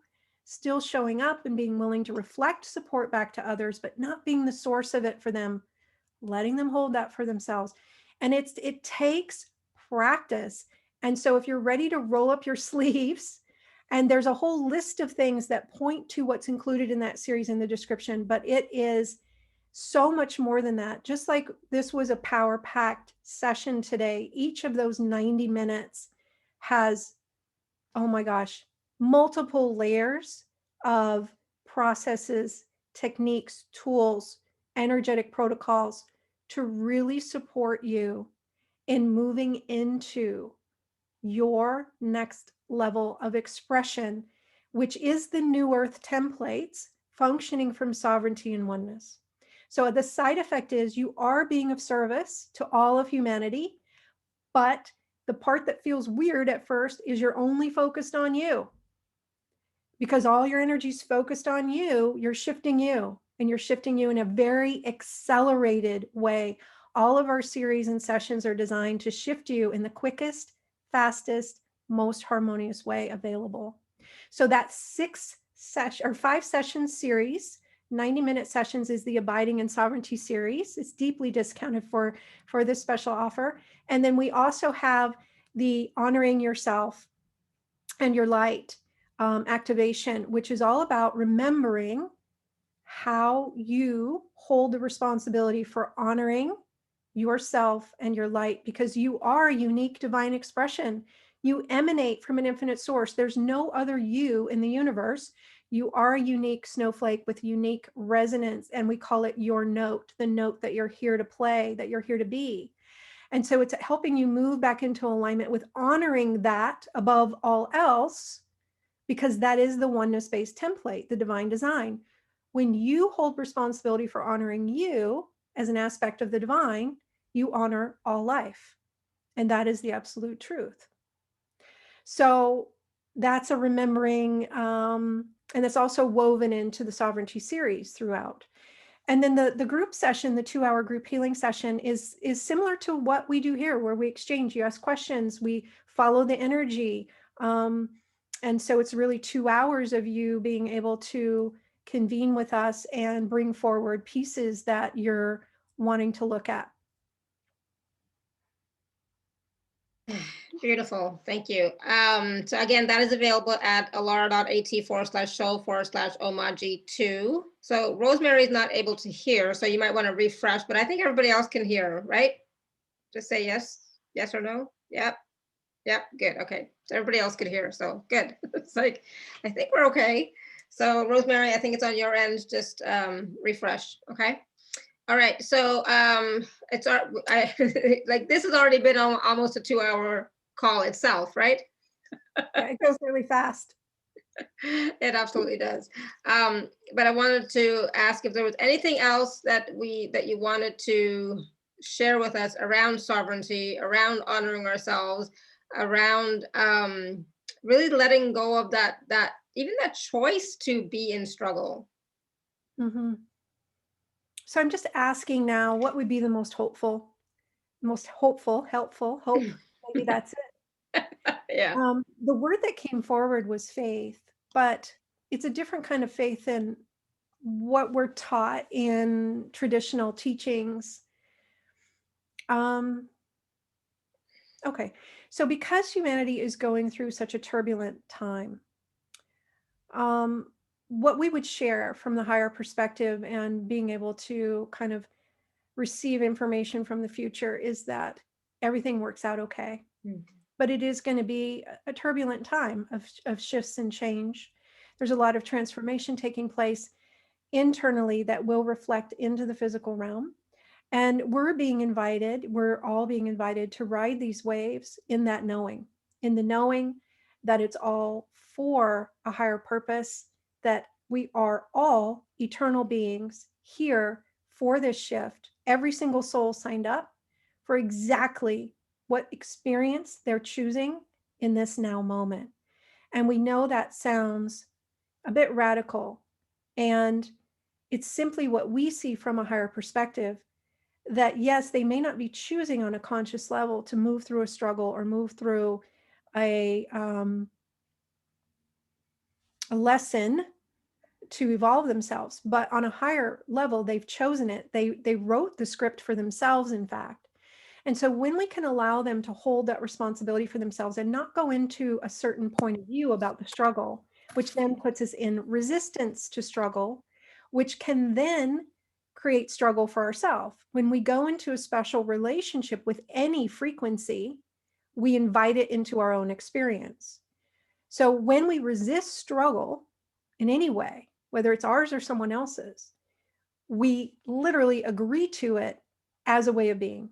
still showing up and being willing to reflect support back to others, but not being the source of it for them, letting them hold that for themselves. And it takes practice. And so if you're ready to roll up your sleeves, and there's a whole list of things that point to what's included in that series in the description, but it is so much more than that. Just like this was a power-packed session today, each of those 90 minutes has, oh my gosh, multiple layers of processes, techniques, tools, energetic protocols to really support you in moving into your next level of expression, which is the New Earth templates functioning from sovereignty and oneness. So the side effect is you are being of service to all of humanity, but the part that feels weird at first is you're only focused on you. Because all your energy is focused on you, you're shifting you, and you're shifting you in a very accelerated way. All of our series and sessions are designed to shift you in the quickest, fastest, most harmonious way available. So that 5-session series, 90-minute sessions, is the Abiding in Sovereignty series. It's deeply discounted for this special offer. And then we also have the Honoring Yourself and Your Light activation, which is all about remembering how you hold the responsibility for honoring yourself and your light, because you are a unique divine expression. You emanate from an infinite source. There's no other you in the universe. You are a unique snowflake with unique resonance, and we call it your note, the note that you're here to play, that you're here to be. And so it's helping you move back into alignment with honoring that above all else, because that is the oneness-based template, the divine design. When you hold responsibility for honoring you as an aspect of the divine, you honor all life. And that is the absolute truth. So that's a remembering, and it's also woven into the sovereignty series throughout. And then the group session, the 2-hour group healing session, is similar to what we do here, where we exchange, you ask questions, we follow the energy. And so it's really 2 hours of you being able to convene with us and bring forward pieces that you're wanting to look at. Beautiful. Thank you. So again, that is available at alara.at/show/Omaji2. So Rosemary is not able to hear, so you might want to refresh, but I think everybody else can hear, right? Just say yes or no. Yep. Good. Okay. So everybody else could hear. So good. It's like, I think we're okay. So Rosemary, I think it's on your end. Just refresh. Okay. All right. So it's like this has already been almost a 2-hour call itself, right? Yeah, it goes really fast. It absolutely does. But I wanted to ask if there was anything else that you wanted to share with us around sovereignty, around honoring ourselves, around really letting go of that even that choice to be in struggle. Mm-hmm. So I'm just asking now, what would be the most helpful, helpful hope? Maybe that's it. Yeah. The word that came forward was faith, but it's a different kind of faith than what we're taught in traditional teachings. Okay, so because humanity is going through such a turbulent time, what we would share from the higher perspective and being able to kind of receive information from the future is that everything works out okay. Mm-hmm. But it is going to be a turbulent time of shifts and change. There's a lot of transformation taking place internally that will reflect into the physical realm. And we're all being invited to ride these waves in that knowing, in the knowing that it's all for a higher purpose, that we are all eternal beings here for this shift. Every single soul signed up for exactly what experience they're choosing in this now moment. And we know that sounds a bit radical, and It's simply what we see from a higher perspective, that yes, they may not be choosing on a conscious level to move through a struggle or move through a lesson to evolve themselves, but on a higher level, they've chosen it. They wrote the script for themselves, in fact. And so when we can allow them to hold that responsibility for themselves and not go into a certain point of view about the struggle, which then puts us in resistance to struggle, which can then create struggle for ourselves. When we go into a special relationship with any frequency, we invite it into our own experience. So when we resist struggle in any way, whether it's ours or someone else's, we literally agree to it as a way of being.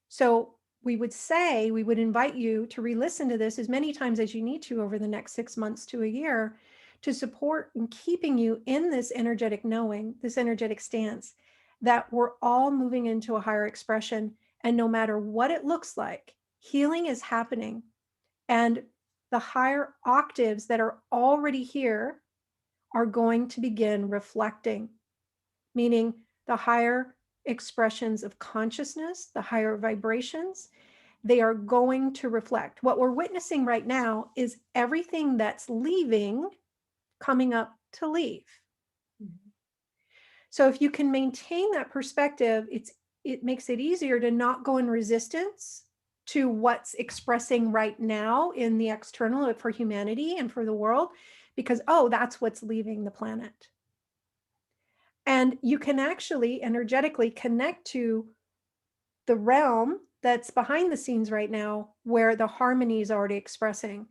So we would invite you to re-listen to this as many times as you need to over the next 6 months to a year, to support in keeping you in this energetic knowing, this energetic stance, that we're all moving into a higher expression. And no matter what it looks like, healing is happening. And the higher octaves that are already here are going to begin reflecting, meaning the higher expressions of consciousness, the higher vibrations, they are going to reflect. What we're witnessing right now is everything that's leaving coming up to leave. Mm-hmm. So if you can maintain that perspective, it makes it easier to not go in resistance to what's expressing right now in the external for humanity and for the world, because, oh, that's what's leaving the planet. And you can actually energetically connect to the realm that's behind the scenes right now, where the harmony is already expressing,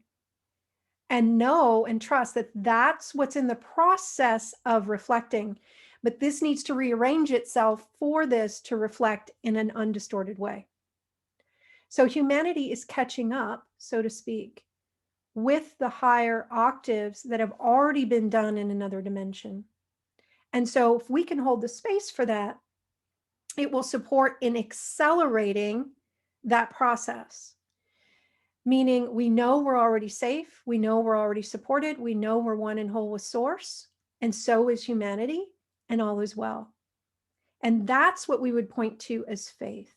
and know and trust that that's what's in the process of reflecting. But this needs to rearrange itself for this to reflect in an undistorted way. So humanity is catching up, so to speak, with the higher octaves that have already been done in another dimension. And so if we can hold the space for that, it will support in accelerating that process. Meaning we know we're already safe, we know we're already supported, we know we're one and whole with Source, and so is humanity, and all is well. And that's what we would point to as faith.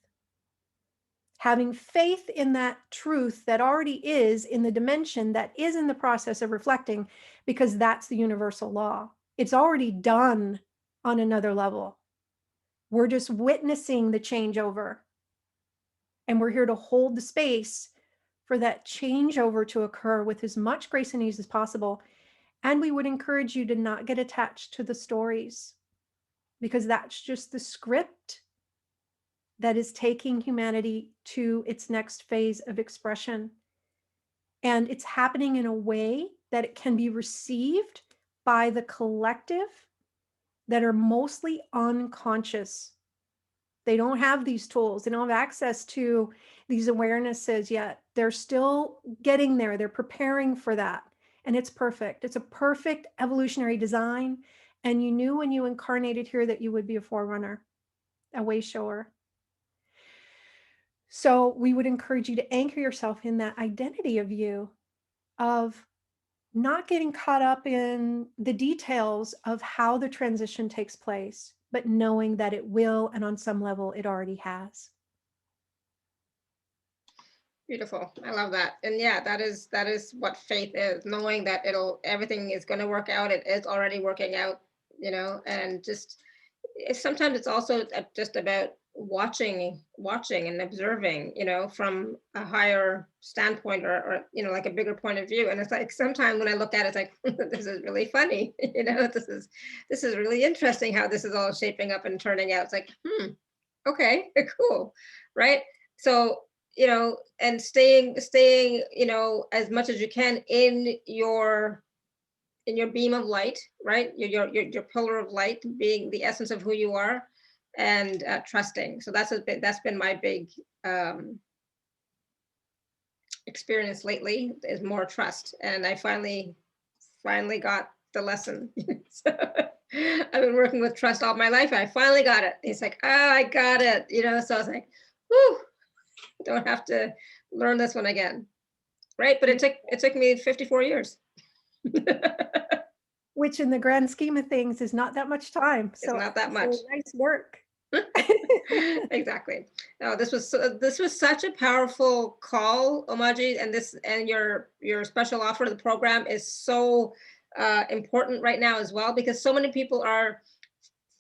Having faith in that truth that already is in the dimension that is in the process of reflecting, because that's the universal law. It's already done on another level. We're just witnessing the changeover. And we're here to hold the space for that changeover to occur with as much grace and ease as possible. And we would encourage you to not get attached to the stories, because that's just the script that is taking humanity to its next phase of expression. And it's happening in a way that it can be received by the collective that are mostly unconscious. They don't have these tools. They don't have access to these awarenesses yet. They're still getting there. They're preparing for that. And it's perfect. It's a perfect evolutionary design. And you knew when you incarnated here that you would be a forerunner, a way shower. So we would encourage you to anchor yourself in that identity of you, of not getting caught up in the details of how the transition takes place, but knowing that it will, and on some level it already has. Beautiful. I love that. And yeah, that is what faith is, knowing that everything is going to work out. It is already working out, and just sometimes it's also just about watching and observing, from a higher standpoint or like a bigger point of view. And it's like, sometimes when I look at it, it's like, this is really funny, this is really interesting how this is all shaping up and turning out. It's like, okay, cool, right? So, and staying, as much as you can in your beam of light, right? Your pillar of light, being the essence of who you are, and trusting. So that's been my big experience lately, is more trust. And I finally got the lesson. So, I've been working with trust all my life. I finally got it. It's like, I got it. So I was like, whoo, don't have to learn this one again, right? But it took me 54 years. which in the grand scheme of things is not that much time. It's not that much. Nice work. Exactly. No, this was such a powerful call, Omaji, and your special offer to the program is so important right now as well, because so many people are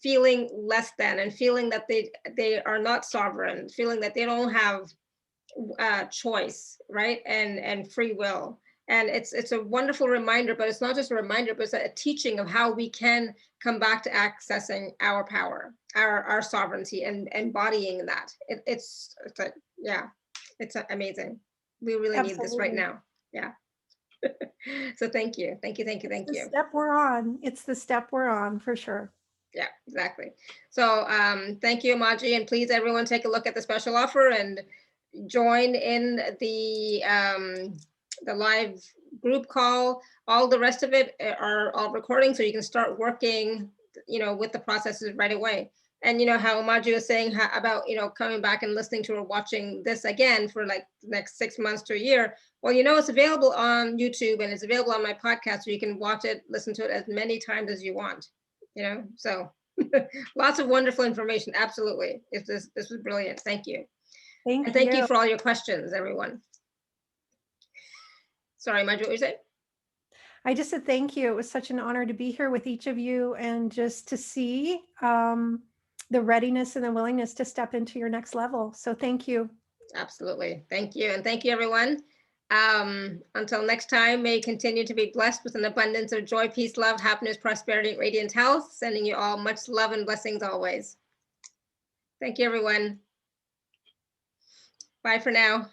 feeling less than and feeling that they are not sovereign, feeling that they don't have choice, right, and free will. And it's a wonderful reminder, but it's not just a reminder, but it's a teaching of how we can come back to accessing our power, our sovereignty, and embodying that. It's amazing. We really need this right Absolutely. now. Yeah. So thank you. Thank you. The step we're on. It's the step we're on for sure. Yeah, exactly. So thank you, Omaji, and please everyone take a look at the special offer and join in the live group call. All the rest of it are all recording, so you can start working, with the processes right away. And how Omaji was saying about, coming back and listening to or watching this again for like the next 6 months to a year. Well, it's available on YouTube and it's available on my podcast, so you can watch it, listen to it as many times as you want, so lots of wonderful information. Absolutely. This was brilliant. Thank you. And thank you for all your questions, everyone. Sorry, Omaji, what were you saying? I just said thank you. It was such an honor to be here with each of you and just to see the readiness and the willingness to step into your next level. So thank you. Absolutely. Thank you. And thank you, everyone. Until next time, may you continue to be blessed with an abundance of joy, peace, love, happiness, prosperity, and radiant health. Sending you all much love and blessings always. Thank you, everyone. Bye for now.